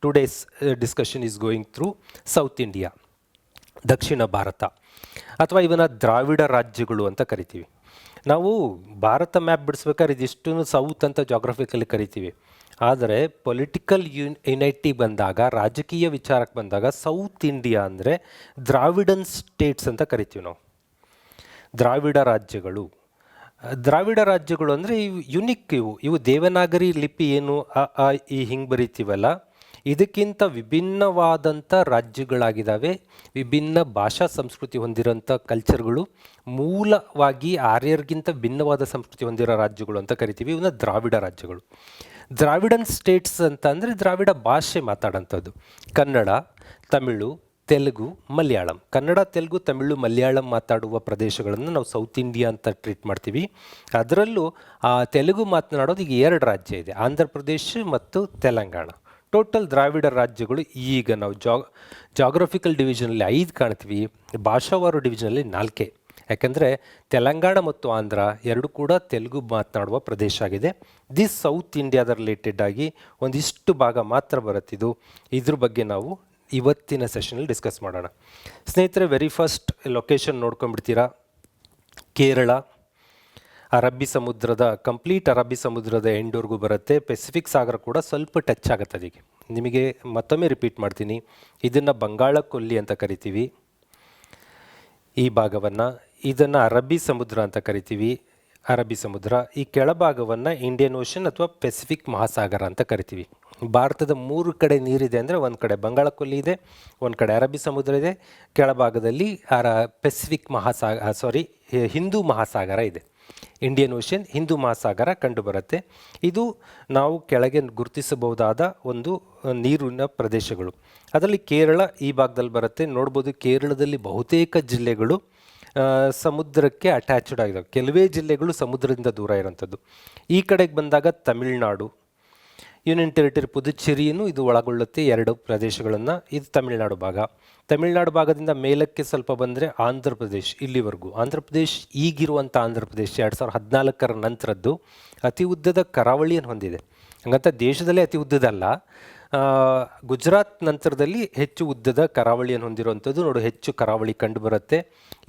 today's discussion is going through south India, ದಕ್ಷಿಣ ಭಾರತ, ಅಥವಾ ಇವನ್ನ ದ್ರಾವಿಡ ರಾಜ್ಯಗಳು ಅಂತ ಕರಿತೀವಿ. ನಾವು ಭಾರತ ಮ್ಯಾಪ್ ಬಿಡಿಸ್ಬೇಕಾದ್ರೆ ಇದಿಷ್ಟು ಸೌತ್ ಅಂತ ಜಾಗ್ರಫಿಕಲ್ಲಿ ಕರಿತೀವಿ. ಆದರೆ ಪೊಲಿಟಿಕಲ್ ಯುನೈಟಿ ಬಂದಾಗ, ರಾಜಕೀಯ ವಿಚಾರಕ್ಕೆ ಬಂದಾಗ ಸೌತ್ ಇಂಡಿಯಾ ಅಂದರೆ ದ್ರಾವಿಡನ್ ಸ್ಟೇಟ್ಸ್ ಅಂತ ಕರಿತೀವಿ ನಾವು. ದ್ರಾವಿಡ ರಾಜ್ಯಗಳು ಅಂದರೆ ಇವು ಯುನಿಕ್, ಇವು ದೇವನಾಗರಿ ಲಿಪಿ ಏನು ಈ ಹಿಂಗೆ ಬರಿತೀವಲ್ಲ, ಇದಕ್ಕಿಂತ ವಿಭಿನ್ನವಾದಂಥ ರಾಜ್ಯಗಳಾಗಿದ್ದಾವೆ. ವಿಭಿನ್ನ ಭಾಷಾ ಸಂಸ್ಕೃತಿ ಹೊಂದಿರೋಂಥ ಕಲ್ಚರ್ಗಳು, ಮೂಲವಾಗಿ ಆರ್ಯರಿಗಿಂತ ಭಿನ್ನವಾದ ಸಂಸ್ಕೃತಿ ಹೊಂದಿರೋ ರಾಜ್ಯಗಳು ಅಂತ ಕರಿತೀವಿ. ಇವನ್ನ ದ್ರಾವಿಡ ರಾಜ್ಯಗಳು. ದ್ರಾವಿಡನ್ ಸ್ಟೇಟ್ಸ್ ಅಂತ ಅಂದರೆ ದ್ರಾವಿಡ ಭಾಷೆ ಮಾತಾಡೋಂಥದ್ದು. ಕನ್ನಡ, ತಮಿಳು, ತೆಲುಗು, ಮಲಯಾಳಂ. ಕನ್ನಡ, ತೆಲುಗು, ತಮಿಳು, ಮಲಯಾಳಂ ಮಾತಾಡುವ ಪ್ರದೇಶಗಳನ್ನು ನಾವು ಸೌತ್ ಇಂಡಿಯಾ ಅಂತ ಟ್ರೀಟ್ ಮಾಡ್ತೀವಿ. ಅದರಲ್ಲೂ ತೆಲುಗು ಮಾತನಾಡೋದು ಈಗ 2 ರಾಜ್ಯ ಇದೆ, ಆಂಧ್ರ ಪ್ರದೇಶ ಮತ್ತು ತೆಲಂಗಾಣ. ಟೋಟಲ್ ದ್ರಾವಿಡ ರಾಜ್ಯಗಳು ಈಗ ನಾವು ಜಾಗ್ರಫಿಕಲ್ ಡಿವಿಷನಲ್ಲಿ 5 ಕಾಣ್ತೀವಿ, ಭಾಷಾವಾರು ಡಿವಿಷನಲ್ಲಿ 4. ಯಾಕಂದರೆ ತೆಲಂಗಾಣ ಮತ್ತು ಆಂಧ್ರ 2 ಕೂಡ ತೆಲುಗು ಮಾತನಾಡುವ ಪ್ರದೇಶ ಆಗಿದೆ. ದಿಸ್ ಸೌತ್ ಇಂಡಿಯಾದ ರಿಲೇಟೆಡ್ ಆಗಿ ಒಂದಿಷ್ಟು ಭಾಗ ಮಾತ್ರ ಬರುತ್ತಿದ್ದು, ಇದ್ರ ಬಗ್ಗೆ ನಾವು ಇವತ್ತಿನ ಸೆಷನಲ್ಲಿ ಡಿಸ್ಕಸ್ ಮಾಡೋಣ. ಸ್ನೇಹಿತರೆ, ವೆರಿ ಫಸ್ಟ್ ಲೊಕೇಶನ್ ನೋಡ್ಕೊಂಡ್ಬಿಡ್ತೀರಾ, ಕೇರಳ. ಅರಬ್ಬಿ ಸಮುದ್ರದ ಕಂಪ್ಲೀಟ್ ಅರಬ್ಬಿ ಸಮುದ್ರದ ಎಂಡ್ವರೆಗೂ ಬರುತ್ತೆ. ಪೆಸಿಫಿಕ್ ಸಾಗರ ಕೂಡ ಸ್ವಲ್ಪ ಟಚ್ ಆಗುತ್ತೆ ಅದಕ್ಕೆ. ನಿಮಗೆ ಮತ್ತೊಮ್ಮೆ ರಿಪೀಟ್ ಮಾಡ್ತೀನಿ, ಇದನ್ನು ಬಂಗಾಳ ಕೊಲ್ಲಿ ಅಂತ ಕರಿತೀವಿ ಈ ಭಾಗವನ್ನು. ಇದನ್ನು ಅರಬ್ಬಿ ಸಮುದ್ರ ಅಂತ ಕರಿತೀವಿ, ಅರಬ್ಬಿ ಸಮುದ್ರ. ಈ ಕೆಳಭಾಗವನ್ನು ಇಂಡಿಯನ್ ಓಷನ್ ಅಥವಾ ಪೆಸಿಫಿಕ್ ಮಹಾಸಾಗರ ಅಂತ ಕರಿತೀವಿ. ಭಾರತದ 3 ಕಡೆ ನೀರಿದೆ ಅಂದರೆ, ಒಂದು ಕಡೆ ಬಂಗಾಳ ಕೊಲ್ಲಿ ಇದೆ, ಒಂದು ಕಡೆ ಅರಬ್ಬಿ ಸಮುದ್ರ ಇದೆ, ಕೆಳಭಾಗದಲ್ಲಿ ಪೆಸಿಫಿಕ್ ಹಿಂದೂ ಮಹಾಸಾಗರ ಇದೆ. ಇಂಡಿಯನ್ ಓಷನ್, ಹಿಂದೂ ಮಹಾಸಾಗರ ಕಂಡುಬರುತ್ತೆ. ಇದು ನಾವು ಕೆಳಗೆ ಗುರುತಿಸಬಹುದಾದ ಒಂದು ನೀರಿನ ಪ್ರದೇಶಗಳು. ಅದರಲ್ಲಿ ಕೇರಳ ಈ ಭಾಗದಲ್ಲಿ ಬರುತ್ತೆ. ನೋಡ್ಬೋದು, ಕೇರಳದಲ್ಲಿ ಬಹುತೇಕ ಜಿಲ್ಲೆಗಳು ಸಮುದ್ರಕ್ಕೆ ಅಟ್ಯಾಚ್ಡ್ ಆಗಿದ್ದಾವೆ. ಕೆಲವೇ ಜಿಲ್ಲೆಗಳು ಸಮುದ್ರದಿಂದ ದೂರ ಇರೋಂಥದ್ದು. ಈ ಕಡೆಗೆ ಬಂದಾಗ ತಮಿಳುನಾಡು, ಯೂನಿಯನ್ ಟೆರಿಟರಿ ಪುದುಚೇರಿಯನ್ನು ಇದು ಒಳಗೊಳ್ಳುತ್ತೆ, 2 ಪ್ರದೇಶಗಳನ್ನು. ಇದು ತಮಿಳುನಾಡು ಭಾಗ. ತಮಿಳುನಾಡು ಭಾಗದಿಂದ ಮೇಲಕ್ಕೆ ಸ್ವಲ್ಪ ಬಂದರೆ ಆಂಧ್ರ ಪ್ರದೇಶ್, ಇಲ್ಲಿವರೆಗೂ. ಆಂಧ್ರ ಪ್ರದೇಶ್ ಈಗಿರುವಂಥ ಆಂಧ್ರ ಪ್ರದೇಶ್ 2014ರ ನಂತರದ್ದು ಅತಿ ಉದ್ದದ ಕರಾವಳಿಯನ್ನು ಹೊಂದಿದೆ. ಹಂಗಂತ ದೇಶದಲ್ಲೇ ಅತಿ ಉದ್ದದಲ್ಲ, ಗುಜರಾತ್ ನಂತರದಲ್ಲಿ ಹೆಚ್ಚು ಉದ್ದದ ಕರಾವಳಿಯನ್ನು ಹೊಂದಿರುವಂಥದ್ದು. ನೋಡು, ಹೆಚ್ಚು ಕರಾವಳಿ ಕಂಡು ಬರುತ್ತೆ.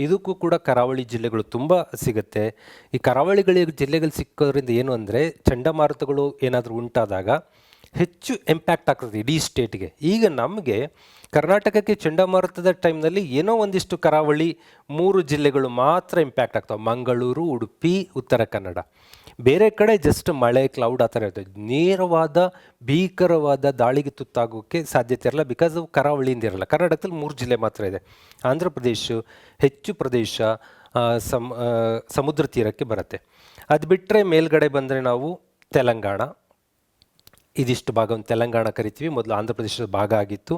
ಇದಕ್ಕೂ ಕೂಡ ಕರಾವಳಿ ಜಿಲ್ಲೆಗಳು ತುಂಬ ಸಿಗುತ್ತೆ. ಈ ಜಿಲ್ಲೆಗಳು ಸಿಕ್ಕೋದ್ರಿಂದ ಏನು ಅಂದರೆ, ಚಂಡಮಾರುತಗಳು ಏನಾದರೂ ಉಂಟಾದಾಗ ಹೆಚ್ಚು ಇಂಪ್ಯಾಕ್ಟ್ ಆಗ್ತದೆ ಇಡೀ ಸ್ಟೇಟ್ಗೆ. ಈಗ ನಮಗೆ ಕರ್ನಾಟಕಕ್ಕೆ ಚಂಡಮಾರುತದ ಟೈಮ್ನಲ್ಲಿ ಏನೋ ಒಂದಿಷ್ಟು ಕರಾವಳಿ 3 ಜಿಲ್ಲೆಗಳು ಮಾತ್ರ ಇಂಪ್ಯಾಕ್ಟ್ ಆಗ್ತವೆ: ಮಂಗಳೂರು, ಉಡುಪಿ, ಉತ್ತರ ಕನ್ನಡ. ಬೇರೆ ಕಡೆ ಜಸ್ಟ್ ಮಳೆ, ಕ್ಲೌಡ್ ಆ ಥರ ಇರ್ತದೆ. ನೇರವಾದ ಭೀಕರವಾದ ದಾಳಿಗೆ ತುತ್ತಾಗೋಕ್ಕೆ ಸಾಧ್ಯತೆ ಇರಲ್ಲ, ಬಿಕಾಸ್ ಅವು ಕರಾವಳಿಯಿಂದ ಇರಲ್ಲ. ಕರ್ನಾಟಕದಲ್ಲಿ 3 ಜಿಲ್ಲೆ ಮಾತ್ರ ಇದೆ. ಆಂಧ್ರ ಪ್ರದೇಶ ಹೆಚ್ಚು ಪ್ರದೇಶ ಸಮುದ್ರ ತೀರಕ್ಕೆ ಬರುತ್ತೆ. ಅದು ಬಿಟ್ಟರೆ ಮೇಲ್ಗಡೆ ಬಂದರೆ ನಾವು ತೆಲಂಗಾಣ, ಇದಿಷ್ಟು ಭಾಗವನ್ನು ತೆಲಂಗಾಣ ಕರಿತೀವಿ. ಮೊದಲು ಆಂಧ್ರ ಪ್ರದೇಶದ ಭಾಗ ಆಗಿತ್ತು.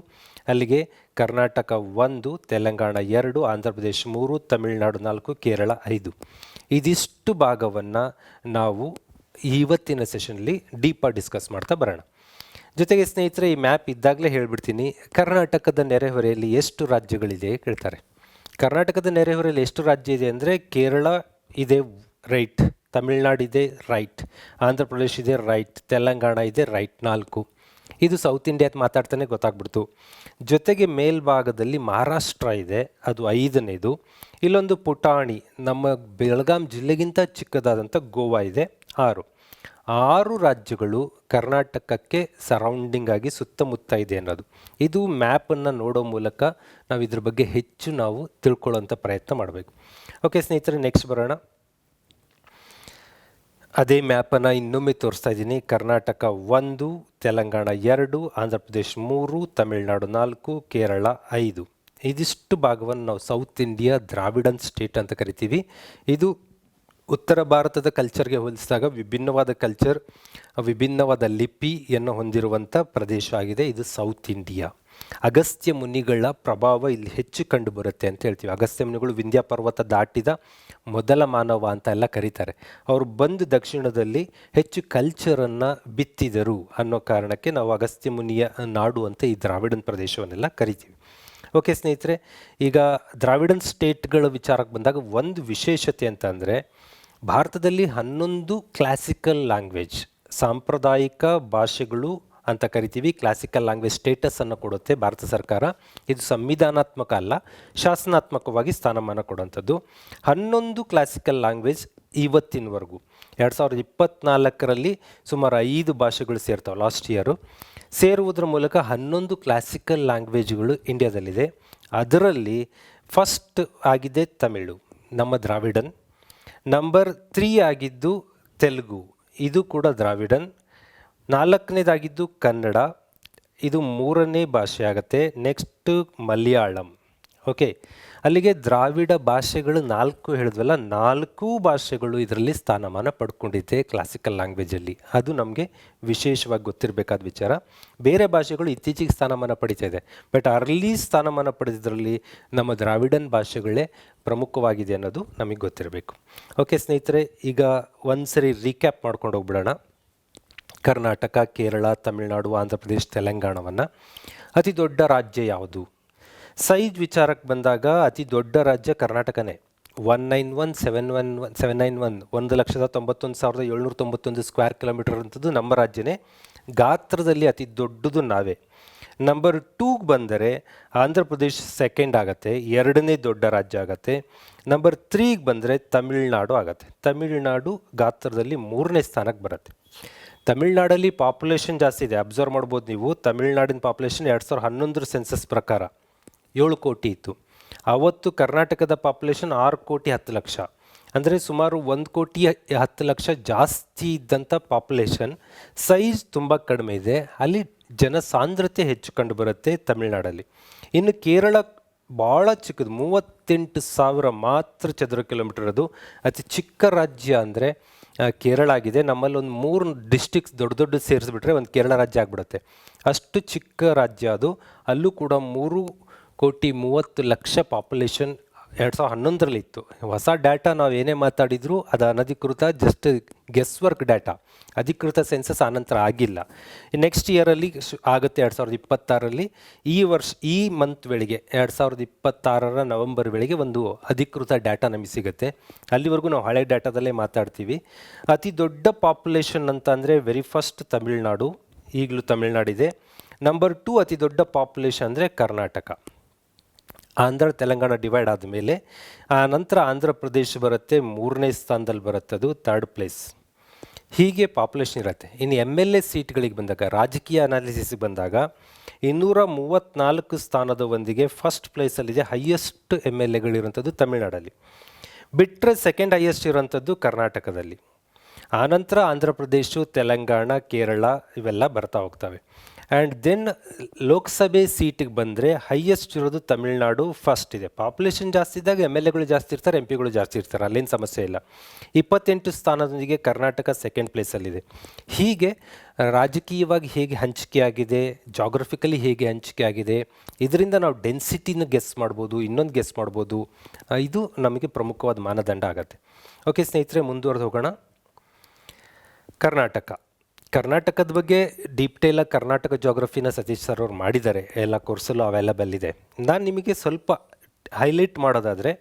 ಅಲ್ಲಿಗೆ ಕರ್ನಾಟಕ 1, ತೆಲಂಗಾಣ 2, ಆಂಧ್ರ ಪ್ರದೇಶ 3, ತಮಿಳುನಾಡು 4, ಕೇರಳ 5. ಇದಿಷ್ಟು ಭಾಗವನ್ನು ನಾವು ಇವತ್ತಿನ ಸೆಷನ್ಲಿ ಡೀಪಾಗಿ ಡಿಸ್ಕಸ್ ಮಾಡ್ತಾ ಬರೋಣ. ಜೊತೆಗೆ ಸ್ನೇಹಿತರೆ, ಈ ಮ್ಯಾಪ್ ಇದ್ದಾಗಲೇ ಹೇಳಿಬಿಡ್ತೀನಿ, ಕರ್ನಾಟಕದ ನೆರೆಹೊರೆಯಲ್ಲಿ ಎಷ್ಟು ರಾಜ್ಯಗಳಿದೆ ಕೇಳ್ತಾರೆ. ಕರ್ನಾಟಕದ ನೆರೆಹೊರೆಯಲ್ಲಿ ಎಷ್ಟು ರಾಜ್ಯ ಇದೆ ಅಂದರೆ, ಕೇರಳ ಇದೆ ರೈಟ್, ತಮಿಳ್ನಾಡು ಇದೆ ರೈಟ್, ಆಂಧ್ರ ಪ್ರದೇಶ ಇದೆ ರೈಟ್, ತೆಲಂಗಾಣ ಇದೆ ರೈಟ್, 4. ಇದು ಸೌತ್ ಇಂಡಿಯಾದ ಮಾತಾಡ್ತಾನೆ ಗೊತ್ತಾಗ್ಬಿಡ್ತು. ಜೊತೆಗೆ ಮೇಲ್ಭಾಗದಲ್ಲಿ ಮಹಾರಾಷ್ಟ್ರ ಇದೆ, ಅದು 5ನೇದು. ಇಲ್ಲೊಂದು ಪುಟಾಣಿ, ನಮ್ಮ ಬೆಳಗಾಂ ಜಿಲ್ಲೆಗಿಂತ ಚಿಕ್ಕದಾದಂಥ ಗೋವಾ ಇದೆ, 6 ರಾಜ್ಯಗಳು ಕರ್ನಾಟಕಕ್ಕೆ ಸರೌಂಡಿಂಗ್ ಆಗಿ ಸುತ್ತಮುತ್ತ ಇದೆ ಅನ್ನೋದು. ಇದು ಮ್ಯಾಪನ್ನು ನೋಡೋ ಮೂಲಕ ನಾವು ಇದ್ರ ಬಗ್ಗೆ ಹೆಚ್ಚು ತಿಳ್ಕೊಳ್ಳೋಂಥ ಪ್ರಯತ್ನ ಮಾಡಬೇಕು. ಓಕೆ ಸ್ನೇಹಿತರೆ, ನೆಕ್ಸ್ಟ್ ಬರೋಣ. ಅದೇ ಮ್ಯಾಪನ್ನು ಇನ್ನೊಮ್ಮೆ ತೋರಿಸ್ತಾ ಇದ್ದೀನಿ. ಕರ್ನಾಟಕ 1, ತೆಲಂಗಾಣ 2, ಆಂಧ್ರ ಪ್ರದೇಶ 3, ತಮಿಳುನಾಡು 4, ಕೇರಳ 5. ಇದಿಷ್ಟು ಭಾಗವನ್ನು ನಾವು ಸೌತ್ ಇಂಡಿಯಾ ದ್ರಾವಿಡನ್ ಸ್ಟೇಟ್ ಅಂತ ಕರಿತೀವಿ. ಇದು ಉತ್ತರ ಭಾರತದ ಕಲ್ಚರ್ಗೆ ಹೋಲಿಸಿದಾಗ ವಿಭಿನ್ನವಾದ ಕಲ್ಚರ್, ವಿಭಿನ್ನವಾದ ಲಿಪಿಯನ್ನು ಹೊಂದಿರುವಂಥ ಪ್ರದೇಶ ಆಗಿದೆ. ಇದು ಸೌತ್ ಇಂಡಿಯಾ. ಅಗಸ್ತ್ಯ ಮುನಿಗಳ ಪ್ರಭಾವ ಇಲ್ಲಿ ಹೆಚ್ಚು ಕಂಡು ಬರುತ್ತೆ ಅಂತ ಹೇಳ್ತೀವಿ. ಅಗಸ್ತ್ಯ ಮುನಿಗಳು ವಿಂಧ್ಯ ಪರ್ವತ ದಾಟಿದ ಮೊದಲ ಮಾನವ ಅಂತ ಎಲ್ಲ ಕರೀತಾರೆ. ಅವರು ಬಂದು ದಕ್ಷಿಣದಲ್ಲಿ ಹೆಚ್ಚು ಕಲ್ಚರನ್ನು ಬಿತ್ತಿದರು ಅನ್ನೋ ಕಾರಣಕ್ಕೆ ನಾವು ಅಗಸ್ತ್ಯ ಮುನಿಯ ನಾಡು ಅಂತ ಈ ದ್ರಾವಿಡನ್ ಪ್ರದೇಶವನ್ನೆಲ್ಲ ಕರಿತೀವಿ. ಓಕೆ ಸ್ನೇಹಿತರೆ, ಈಗ ದ್ರಾವಿಡನ್ ಸ್ಟೇಟ್ಗಳ ವಿಚಾರಕ್ಕೆ ಬಂದಾಗ ಒಂದು ವಿಶೇಷತೆ ಅಂತ ಅಂದರೆ, ಭಾರತದಲ್ಲಿ 11 ಕ್ಲಾಸಿಕಲ್ ಲ್ಯಾಂಗ್ವೇಜ್, ಸಾಂಪ್ರದಾಯಿಕ ಭಾಷೆಗಳು ಅಂತ ಕರಿತೀವಿ. ಕ್ಲಾಸಿಕಲ್ ಲ್ಯಾಂಗ್ವೇಜ್ ಸ್ಟೇಟಸನ್ನು ಕೊಡುತ್ತೆ ಭಾರತ ಸರ್ಕಾರ. ಇದು ಸಂವಿಧಾನಾತ್ಮಕ ಅಲ್ಲ, ಶಾಸನಾತ್ಮಕವಾಗಿ ಸ್ಥಾನಮಾನ ಕೊಡುವಂಥದ್ದು. 11 ಕ್ಲಾಸಿಕಲ್ ಲ್ಯಾಂಗ್ವೇಜ್ ಇವತ್ತಿನವರೆಗೂ. 2024ರಲ್ಲಿ ಸುಮಾರು 5 ಭಾಷೆಗಳು ಸೇರ್ತಾವೆ. ಲಾಸ್ಟ್ ಇಯರು ಸೇರುವುದರ ಮೂಲಕ 11 ಕ್ಲಾಸಿಕಲ್ ಲ್ಯಾಂಗ್ವೇಜ್ಗಳು ಇಂಡಿಯಾದಲ್ಲಿದೆ. ಅದರಲ್ಲಿ ಫಸ್ಟ್ ಆಗಿದೆ ತಮಿಳು, ನಮ್ಮ ದ್ರಾವಿಡನ್. ನಂಬರ್ 3 ಆಗಿದ್ದು ತೆಲುಗು, ಇದು ಕೂಡ ದ್ರಾವಿಡನ್. 4ನೇದಾಗಿದ್ದು ಕನ್ನಡ, ಇದು 3ನೇ ಭಾಷೆ ಆಗುತ್ತೆ. ನೆಕ್ಸ್ಟ್ ಮಲಯಾಳಂ. ಓಕೆ, ಅಲ್ಲಿಗೆ ದ್ರಾವಿಡ ಭಾಷೆಗಳು 4 ಹೇಳಿದ್ವಲ್ಲ, 4 ಭಾಷೆಗಳು ಇದರಲ್ಲಿ ಸ್ಥಾನಮಾನ ಪಡ್ಕೊಂಡಿದೆ ಕ್ಲಾಸಿಕಲ್ ಲ್ಯಾಂಗ್ವೇಜಲ್ಲಿ. ಅದು ನಮಗೆ ವಿಶೇಷವಾಗಿ ಗೊತ್ತಿರಬೇಕಾದ ವಿಚಾರ. ಬೇರೆ ಭಾಷೆಗಳು ಇತ್ತೀಚೆಗೆ ಸ್ಥಾನಮಾನ ಪಡಿತಾ ಇದೆ, ಬಟ್ ಅರ್ಲಿ ಸ್ಥಾನಮಾನ ಪಡೆದಿದ್ರಲ್ಲಿ ನಮ್ಮ ದ್ರಾವಿಡನ್ ಭಾಷೆಗಳೇ ಪ್ರಮುಖವಾಗಿದೆ ಅನ್ನೋದು ನಮಗೆ ಗೊತ್ತಿರಬೇಕು. ಓಕೆ ಸ್ನೇಹಿತರೆ, ಈಗ ಒಂದ್ಸರಿ ರೀಕ್ಯಾಪ್ ಮಾಡ್ಕೊಂಡು ಹೋಗ್ಬಿಡೋಣ. ಕರ್ನಾಟಕ, ಕೇರಳ, ತಮಿಳುನಾಡು, ಆಂಧ್ರ ಪ್ರದೇಶ, ತೆಲಂಗಾಣವನ್ನು. ಅತಿ ದೊಡ್ಡ ರಾಜ್ಯ ಯಾವುದು? ಸೈಜ್ ವಿಚಾರಕ್ಕೆ ಬಂದಾಗ ಅತಿ ದೊಡ್ಡ ರಾಜ್ಯ ಕರ್ನಾಟಕನೇ. 191,791 1,91,791 ಸ್ಕ್ವೇರ್ ಕಿಲೋಮೀಟರ್ ಅಂತದ್ದು ನಮ್ಮ ರಾಜ್ಯನೇ. ಗಾತ್ರದಲ್ಲಿ ಅತಿ ದೊಡ್ಡದು ನಾವೇ. ನಂಬರ್ 2ಗೆ ಬಂದರೆ ಆಂಧ್ರ ಪ್ರದೇಶ ಸೆಕೆಂಡ್ ಆಗುತ್ತೆ, 2ನೇ ದೊಡ್ಡ ರಾಜ್ಯ ಆಗುತ್ತೆ. ನಂಬರ್ 3ಗೆ ಬಂದರೆ ತಮಿಳುನಾಡು ಆಗುತ್ತೆ. ತಮಿಳುನಾಡು ಗಾತ್ರದಲ್ಲಿ 3ನೇ ಸ್ಥಾನಕ್ಕೆ ಬರುತ್ತೆ. ತಮಿಳುನಾಡಲ್ಲಿ ಪಾಪ್ಯುಲೇಷನ್ ಜಾಸ್ತಿ ಇದೆ, ಅಬ್ಸರ್ವ್ ಮಾಡ್ಬೋದು ನೀವು. ತಮಿಳುನಾಡಿನ ಪಾಪ್ಯುಲೇಷನ್ 2011 ಸೆನ್ಸಸ್ ಪ್ರಕಾರ 7 ಕೋಟಿ ಇತ್ತು. ಅವತ್ತು ಕರ್ನಾಟಕದ ಪಾಪ್ಯುಲೇಷನ್ 6,10,00,000, ಅಂದರೆ ಸುಮಾರು 1,10,00,000 ಜಾಸ್ತಿ ಇದ್ದಂಥ ಪಾಪ್ಯುಲೇಷನ್. ಸೈಜ್ ತುಂಬ ಕಡಿಮೆ ಇದೆ, ಅಲ್ಲಿ ಜನಸಾಂದ್ರತೆ ಹೆಚ್ಚು ಕಂಡು ಬರುತ್ತೆ ತಮಿಳುನಾಡಲ್ಲಿ. ಇನ್ನು ಕೇರಳ ಭಾಳ ಚಿಕ್ಕದು, 38,000 ಮಾತ್ರ ಚದರ ಕಿಲೋಮೀಟರ್. ಅದು ಅತಿ ಚಿಕ್ಕ ರಾಜ್ಯ ಅಂದರೆ ಕೇರಳ ಆಗಿದೆ. ನಮ್ಮಲ್ಲಿ ಒಂದು 3 ಡಿಸ್ಟಿಕ್ಸ್ ದೊಡ್ಡ ಸೇರಿಸ್ಬಿಟ್ರೆ ಒಂದು ಕೇರಳ ರಾಜ್ಯ ಆಗಿಬಿಡುತ್ತೆ. ಅಷ್ಟು ಚಿಕ್ಕ ರಾಜ್ಯ ಅದು. ಅಲ್ಲೂ ಕೂಡ 3,30,00,000 ಪಾಪ್ಯುಲೇಷನ್ 2011ರಲ್ಲಿ ಇತ್ತು. ಹೊಸ ಡಾಟಾ ನಾವು ಏನೇ ಮಾತಾಡಿದರೂ ಅದು ಅನಧಿಕೃತ, ಜಸ್ಟ್ ಗೆಸ್ ವರ್ಕ್ ಡಾಟಾ. ಅಧಿಕೃತ ಸೆನ್ಸಸ್ ಆನಂತರ ಆಗಿಲ್ಲ. ನೆಕ್ಸ್ಟ್ ಇಯರಲ್ಲಿ ಆಗುತ್ತೆ 2026ರಲ್ಲಿ. ಈ ಮಂತ್ ವೇಳೆಗೆ 2026 ನವೆಂಬರ್ ವೇಳೆಗೆ ಒಂದು ಅಧಿಕೃತ ಡಾಟಾ ನಮಗೆ ಸಿಗುತ್ತೆ. ಅಲ್ಲಿವರೆಗೂ ನಾವು ಹಳೆ ಡಾಟಾದಲ್ಲೇ ಮಾತಾಡ್ತೀವಿ. ಅತಿ ದೊಡ್ಡ ಪಾಪ್ಯುಲೇಷನ್ ಅಂತ ಅಂದರೆ ವೆರಿ ಫಸ್ಟ್ ತಮಿಳ್ನಾಡು, ಈಗಲೂ ತಮಿಳ್ನಾಡಿದೆ. ನಂಬರ್ 2 ಅತಿ ದೊಡ್ಡ ಪಾಪ್ಯುಲೇಷನ್ ಅಂದರೆ ಕರ್ನಾಟಕ. ಆಂಧ್ರ ತೆಲಂಗಾಣ ಡಿವೈಡ್ ಆದಮೇಲೆ ಆ ನಂತರ ಆಂಧ್ರ ಪ್ರದೇಶ ಬರುತ್ತೆ, 3ನೇ ಸ್ಥಾನದಲ್ಲಿ ಬರುತ್ತೆ, ಅದು 3rd ಪ್ಲೇಸ್. ಹೀಗೆ ಪಾಪ್ಯುಲೇಷನ್ ಇರುತ್ತೆ. ಇನ್ನು MLA ಸೀಟ್ಗಳಿಗೆ ಬಂದಾಗ, ರಾಜಕೀಯ ಅನಾಲಿಸಿಸ್ಗೆ ಬಂದಾಗ 234 ಸ್ಥಾನದೊಂದಿಗೆ ಫಸ್ಟ್ ಪ್ಲೇಸಲ್ಲಿದೆ. ಹೈಯೆಸ್ಟ್ MLAಗಳಿರುವಂಥದ್ದು ತಮಿಳುನಾಡಲ್ಲಿ. ಬಿಟ್ಟರೆ ಸೆಕೆಂಡ್ ಹೈಯೆಸ್ಟ್ ಇರೋಂಥದ್ದು ಕರ್ನಾಟಕದಲ್ಲಿ. ಆನಂತರ ಆಂಧ್ರ ಪ್ರದೇಶ, ತೆಲಂಗಾಣ, ಕೇರಳ ಇವೆಲ್ಲ ಬರ್ತಾ ಹೋಗ್ತವೆ. ಆ್ಯಂಡ್ ದೆನ್ ಲೋಕಸಭೆ ಸೀಟಿಗೆ ಬಂದರೆ ಹೈಯೆಸ್ಟ್ ಇರೋದು ತಮಿಳುನಾಡು ಫಸ್ಟ್ ಇದೆ. ಪಾಪ್ಯುಲೇಷನ್ ಜಾಸ್ತಿ ಇದ್ದಾಗ MLAಗಳು ಜಾಸ್ತಿ ಇರ್ತಾರೆ, MP ಗಳು ಜಾಸ್ತಿ ಇರ್ತಾರೆ, ಅಲ್ಲೇನು ಸಮಸ್ಯೆ ಇಲ್ಲ. 28 ಸ್ಥಾನದೊಂದಿಗೆ ಕರ್ನಾಟಕ ಸೆಕೆಂಡ್ ಪ್ಲೇಸಲ್ಲಿದೆ. ಹೀಗೆ ರಾಜಕೀಯವಾಗಿ ಹೇಗೆ ಹಂಚಿಕೆ ಆಗಿದೆ, ಜಾಗ್ರಫಿಕಲಿ ಹೇಗೆ ಹಂಚಿಕೆ ಆಗಿದೆ, ಇದರಿಂದ ನಾವು ಡೆನ್ಸಿಟಿನ ಗೆಸ್ ಮಾಡ್ಬೋದು, ಇನ್ನೊಂದು ಗೆಸ್ ಮಾಡ್ಬೋದು. ಇದು ನಮಗೆ ಪ್ರಮುಖವಾದ ಮಾನದಂಡ ಆಗುತ್ತೆ. ಓಕೆ ಸ್ನೇಹಿತರೆ, ಮುಂದುವರೆದು ಹೋಗೋಣ. ಕರ್ನಾಟಕದ ಬಗ್ಗೆ ಡೀಟೇಲಾಗಿ ಕರ್ನಾಟಕ ಜಾಗ್ರಫಿನ ಸತೀಶ್ ಸರ್ ಅವ್ರು ಮಾಡಿದ್ದಾರೆ, ಎಲ್ಲ ಕೋರ್ಸಲ್ಲೂ ಅವೈಲಬಲ್ ಇದೆ. ನಾನು ನಿಮಗೆ ಸ್ವಲ್ಪ ಹೈಲೈಟ್ ಮಾಡೋದಾದರೆ,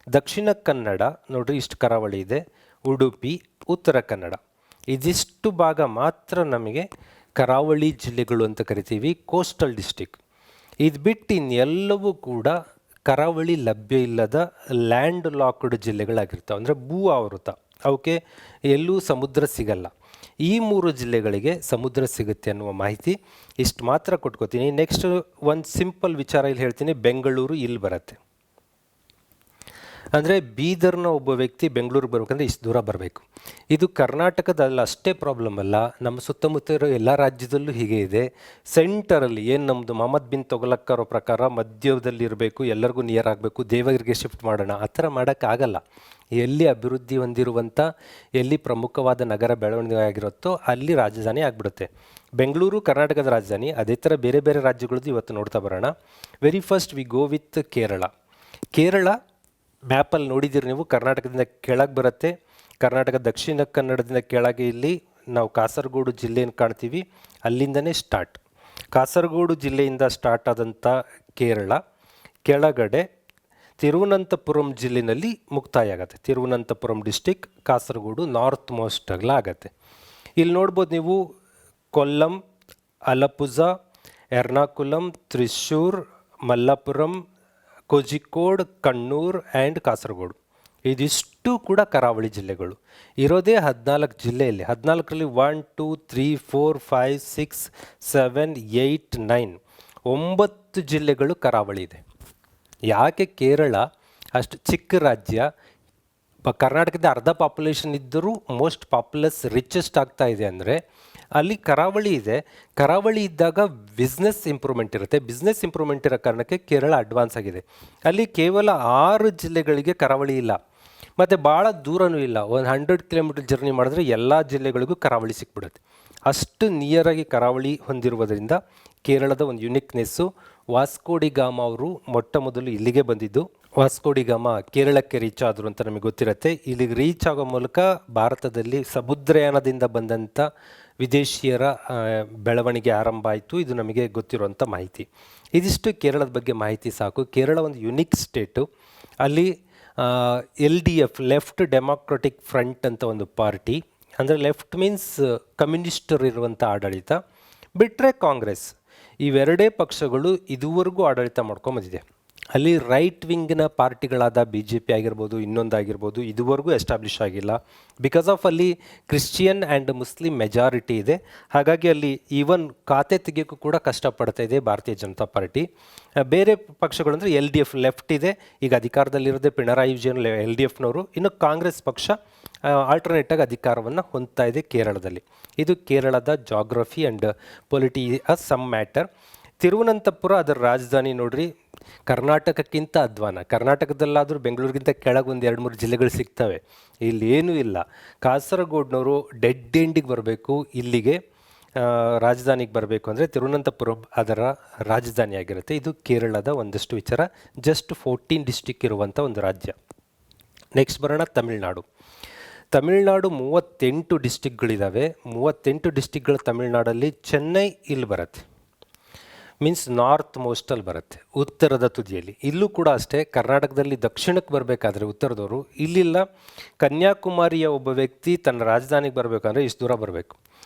ದಕ್ಷಿಣ ಕನ್ನಡ ನೋಡಿರಿ ಇಷ್ಟು ಕರಾವಳಿ ಇದೆ, ಉಡುಪಿ, ಉತ್ತರ ಕನ್ನಡ ಇದಿಷ್ಟು ಭಾಗ ಮಾತ್ರ ನಮಗೆ ಕರಾವಳಿ ಜಿಲ್ಲೆಗಳು ಅಂತ ಕರಿತೀವಿ, ಕೋಸ್ಟಲ್ ಡಿಸ್ಟಿಕ್. ಇದು ಬಿಟ್ಟು ಇನ್ನೆಲ್ಲವೂ ಕೂಡ ಕರಾವಳಿ ಲಭ್ಯ ಇಲ್ಲದ ಲ್ಯಾಂಡ್ ಲಾಕ್ಡ್ ಜಿಲ್ಲೆಗಳಾಗಿರ್ತವೆ, ಅಂದರೆ ಭೂ ಆವೃತ, ಅವಕ್ಕೆ ಎಲ್ಲೂ ಸಮುದ್ರ ಸಿಗಲ್ಲ. ಈ 3 ಜಿಲ್ಲೆಗಳಿಗೆ ಸಮುದ್ರ ಸಿಗುತ್ತೆ ಅನ್ನುವ ಮಾಹಿತಿ ಇಷ್ಟು ಮಾತ್ರ ಕೊಟ್ಕೋತೀನಿ. ನೆಕ್ಸ್ಟ್ ಒಂದು ಸಿಂಪಲ್ ವಿಚಾರ ಇಲ್ಲಿ ಹೇಳ್ತೀನಿ. ಬೆಂಗಳೂರು ಇಲ್ಲಿ ಬರುತ್ತೆ. ಅಂದರೆ ಬೀದರ್ನ ಒಬ್ಬ ವ್ಯಕ್ತಿ ಬೆಂಗಳೂರಿಗೆ ಬರ್ಬೇಕಂದ್ರೆ ಇಷ್ಟು ದೂರ ಬರಬೇಕು. ಇದು ಕರ್ನಾಟಕದಲ್ಲ ಅಷ್ಟೇ ಪ್ರಾಬ್ಲಮ್ ಅಲ್ಲ, ನಮ್ಮ ಸುತ್ತಮುತ್ತ ಇರೋ ಎಲ್ಲ ರಾಜ್ಯದಲ್ಲೂ ಹೀಗೆ ಇದೆ. ಸೆಂಟರಲ್ಲಿ ಏನು ನಮ್ಮದು ಮೊಹಮ್ಮದ್ ಬಿನ್ ತೊಗಲಕ್ ಅವರ ಪ್ರಕಾರ ಮಧ್ಯದಲ್ಲಿ ಇರಬೇಕು, ಎಲ್ಲರಿಗೂ ನಿಯರ್ ಆಗಬೇಕು, ದೇವಗಿರಿಗೆ ಶಿಫ್ಟ್ ಮಾಡೋಣ, ಆ ಥರ ಮಾಡೋಕ್ಕಾಗಲ್ಲ. ಎಲ್ಲಿ ಅಭಿವೃದ್ಧಿ ಹೊಂದಿರುವಂಥ, ಎಲ್ಲಿ ಪ್ರಮುಖವಾದ ನಗರ ಬೆಳವಣಿಗೆ ಆಗಿರುತ್ತೋ ಅಲ್ಲಿ ರಾಜಧಾನಿ ಆಗಿಬಿಡುತ್ತೆ. ಬೆಂಗಳೂರು ಕರ್ನಾಟಕದ ರಾಜಧಾನಿ. ಅದೇ ಥರ ಬೇರೆ ಬೇರೆ ರಾಜ್ಯಗಳದ್ದು ಇವತ್ತು ನೋಡ್ತಾ ಬರೋಣ. Very first we go with Kerala ಮ್ಯಾಪಲ್ಲಿ ನೋಡಿದ್ದೀರಿ ನೀವು, ಕರ್ನಾಟಕದಿಂದ ಕೆಳಗೆ ಬರುತ್ತೆ. ಕರ್ನಾಟಕ ದಕ್ಷಿಣ ಕನ್ನಡದಿಂದ ಕೆಳಗೆ ಇಲ್ಲಿ ನಾವು ಕಾಸರಗೋಡು ಜಿಲ್ಲೆಯನ್ನು ಕಾಣ್ತೀವಿ, ಅಲ್ಲಿಂದನೇ ಸ್ಟಾರ್ಟ್. ಕಾಸರಗೋಡು ಜಿಲ್ಲೆಯಿಂದ ಸ್ಟಾರ್ಟ್ ಆದಂಥ ಕೇರಳ ಕೆಳಗಡೆ ತಿರುವನಂತಪುರಂ ಜಿಲ್ಲೆಯಲ್ಲಿ ಮುಕ್ತಾಯ ಆಗುತ್ತೆ. Thiruvananthapuram district, Kasaragod north most ಆಗತ್ತೆ. ಇಲ್ಲಿ ನೋಡ್ಬೋದು ನೀವು ಕೊಲ್ಲಂ, ಅಲಪುಜ, ಎರ್ನಾಕುಲಂ, ತ್ರಿಶೂರ್, ಮಲ್ಲಪುರಂ, ಕೋಜಿಕೋಡ್, ಕಣ್ಣೂರ್ ಆ್ಯಂಡ್ ಕಾಸರಗೋಡು ಇದಿಷ್ಟು ಕೂಡ ಕರಾವಳಿ ಜಿಲ್ಲೆಗಳು. ಇರೋದೇ 14 ಜಿಲ್ಲೆಯಲ್ಲಿ. 14ರಲ್ಲಿ 1 2 3 4 5 6 7 8 9 9 ಜಿಲ್ಲೆಗಳು ಕರಾವಳಿ ಇದೆ. ಯಾಕೆ ಕೇರಳ ಅಷ್ಟು ಚಿಕ್ಕ ರಾಜ್ಯ, ಕರ್ನಾಟಕದ ಅರ್ಧ ಪಾಪ್ಯುಲೇಷನ್ ಇದ್ದರೂ ಮೋಸ್ಟ್ ಪಾಪ್ಯುಲಸ್ ರಿಚೆಸ್ಟ್ ಆಗ್ತಾ ಇದೆ ಅಂದರೆ ಅಲ್ಲಿ ಕರಾವಳಿ ಇದೆ. ಕರಾವಳಿ ಇದ್ದಾಗ ಬಿಸ್ನೆಸ್ ಇಂಪ್ರೂವ್ಮೆಂಟ್ ಇರುತ್ತೆ. ಬಿಸ್ನೆಸ್ ಇಂಪ್ರೂವ್ಮೆಂಟ್ ಇರೋ ಕಾರಣಕ್ಕೆ ಕೇರಳ ಅಡ್ವಾನ್ಸ್ ಆಗಿದೆ. ಅಲ್ಲಿ ಕೇವಲ 6 ಜಿಲ್ಲೆಗಳಿಗೆ ಕರಾವಳಿ ಇಲ್ಲ, ಮತ್ತು ಭಾಳ ದೂರನೂ ಇಲ್ಲ. 100 ಕಿಲೋಮೀಟರ್ ಜರ್ನಿ ಮಾಡಿದ್ರೆ ಎಲ್ಲ ಜಿಲ್ಲೆಗಳಿಗೂ ಕರಾವಳಿ ಸಿಕ್ಬಿಡುತ್ತೆ. ಅಷ್ಟು ನಿಯರಾಗಿ ಕರಾವಳಿ ಹೊಂದಿರುವುದರಿಂದ ಕೇರಳದ ಒಂದು ಯುನಿಕ್ನೆಸ್ಸು. ವಾಸ್ಕೋಡಿ ಗಾಮ ಅವರು ಮೊಟ್ಟ ಮೊದಲು ಇಲ್ಲಿಗೆ ಬಂದಿದ್ದು. ವಾಸ್ಕೋಡಿ ಗಾಮ ಕೇರಳಕ್ಕೆ ರೀಚ್ ಆದರು ಅಂತ ನಮಗೆ ಗೊತ್ತಿರುತ್ತೆ. ಇಲ್ಲಿಗೆ ರೀಚ್ ಆಗೋ ಮೂಲಕ ಭಾರತದಲ್ಲಿ ಸಮುದ್ರಯಾನದಿಂದ ಬಂದಂಥ ವಿದೇಶಿಯರ ಬೆಳವಣಿಗೆ ಆರಂಭ ಆಯಿತು. ಇದು ನಮಗೆ ಗೊತ್ತಿರುವಂಥ ಮಾಹಿತಿ. ಇದಿಷ್ಟು ಕೇರಳದ ಬಗ್ಗೆ ಮಾಹಿತಿ ಸಾಕು. ಕೇರಳ ಒಂದು ಯುನಿಕ್ ಸ್ಟೇಟು. ಅಲ್ಲಿ LDF ಲೆಫ್ಟ್ ಡೆಮಾಕ್ರೆಟಿಕ್ ಫ್ರಂಟ್ ಅಂತ ಒಂದು ಪಾರ್ಟಿ, ಅಂದರೆ ಲೆಫ್ಟ್ ಮೀನ್ಸ್ ಕಮ್ಯುನಿಸ್ಟರು ಇರುವಂಥ ಆಡಳಿತ, ಬಿಟ್ಟರೆ ಕಾಂಗ್ರೆಸ್, ಇವೆರಡೇ ಪಕ್ಷಗಳು ಇದುವರೆಗೂ ಆಡಳಿತ ಮಾಡ್ಕೊಂಬಂದಿದೆ. ಅಲ್ಲಿ ರೈಟ್ ವಿಂಗ್ನ ಪಾರ್ಟಿಗಳಾದ BJP ಆಗಿರ್ಬೋದು, ಇನ್ನೊಂದಾಗಿರ್ಬೋದು, ಇದುವರೆಗೂ ಎಸ್ಟಾಬ್ಲಿಷ್ ಆಗಿಲ್ಲ. ಬಿಕಾಸ್ ಆಫ್ ಅಲ್ಲಿ ಕ್ರಿಶ್ಚಿಯನ್ ಆ್ಯಂಡ್ ಮುಸ್ಲಿಂ ಮೆಜಾರಿಟಿ ಇದೆ. ಹಾಗಾಗಿ ಅಲ್ಲಿ ಈವನ್ ಖಾತೆ ತೆಗೆಯೋಕ್ಕೂ ಕೂಡ ಕಷ್ಟಪಡ್ತಾ ಇದೆ ಭಾರತೀಯ ಜನತಾ ಪಾರ್ಟಿ. ಬೇರೆ ಪಕ್ಷಗಳಂದರೆ LDF ಲೆಫ್ಟ್ ಇದೆ, ಈಗ ಅಧಿಕಾರದಲ್ಲಿರೋದೇ ಪಿಣರಾಯಿ ವಿಜಯನ್ LDFನವರು. ಇನ್ನು ಕಾಂಗ್ರೆಸ್ ಪಕ್ಷ ಆಲ್ಟರ್ನೇಟಾಗಿ ಅಧಿಕಾರವನ್ನು ಹೊಂದ್ತಾ ಇದೆ ಕೇರಳದಲ್ಲಿ. ಇದು ಕೇರಳದ geography and polity some matter. Thiruvananthapuram ಅದರ ರಾಜಧಾನಿ ನೋಡ್ರಿ, ಕರ್ನಾಟಕಕ್ಕಿಂತ ಅಧ್ವಾನ. ಕರ್ನಾಟಕದಲ್ಲಾದರೂ ಬೆಂಗಳೂರಿಗಿಂತ ಕೆಳಗೆ ಒಂದು 2-3 ಜಿಲ್ಲೆಗಳು ಸಿಗ್ತವೆ, ಇಲ್ಲಿ ಏನೂ ಇಲ್ಲ. ಕಾಸರಗೋಡ್ನವರು ಡೆಡ್ ಎಂಡಿಗೆ ಬರಬೇಕು, ಇಲ್ಲಿಗೆ ರಾಜಧಾನಿಗೆ ಬರಬೇಕು ಅಂದರೆ ತಿರುವನಂತಪುರಂ ಅದರ ರಾಜಧಾನಿಯಾಗಿರುತ್ತೆ. ಇದು ಕೇರಳದ ಒಂದಷ್ಟು ವಿಚಾರ. ಜಸ್ಟ್ 14 ಡಿಸ್ಟಿಕ್ ಇರುವಂಥ ಒಂದು ರಾಜ್ಯ. ನೆಕ್ಸ್ಟ್ ಬರೋಣ ತಮಿಳುನಾಡು. 38 ಡಿಸ್ಟಿಕ್ಗಳಿದ್ದಾವೆ. 38 ಡಿಸ್ಟಿಕ್ಗಳು ತಮಿಳುನಾಡಲ್ಲಿ. ಚೆನ್ನೈ ಇಲ್ಲಿ ಬರುತ್ತೆ, ಮೀನ್ಸ್ ನಾರ್ತ್ ಮೋಸ್ಟಲ್ಲಿ ಬರುತ್ತೆ, ಉತ್ತರದ ತುದಿಯಲ್ಲಿ. ಇಲ್ಲೂ ಕೂಡ ಅಷ್ಟೇ, ಕರ್ನಾಟಕದಲ್ಲಿ ದಕ್ಷಿಣಕ್ಕೆ ಬರಬೇಕಾದ್ರೆ ಉತ್ತರದವರು ಇಲ್ಲಿಲ್ಲ. ಕನ್ಯಾಕುಮಾರಿಯ ಒಬ್ಬ ವ್ಯಕ್ತಿ ತನ್ನ ರಾಜಧಾನಿಗೆ ಬರಬೇಕಂದ್ರೆ ಇಷ್ಟು ದೂರ ಬರಬೇಕು.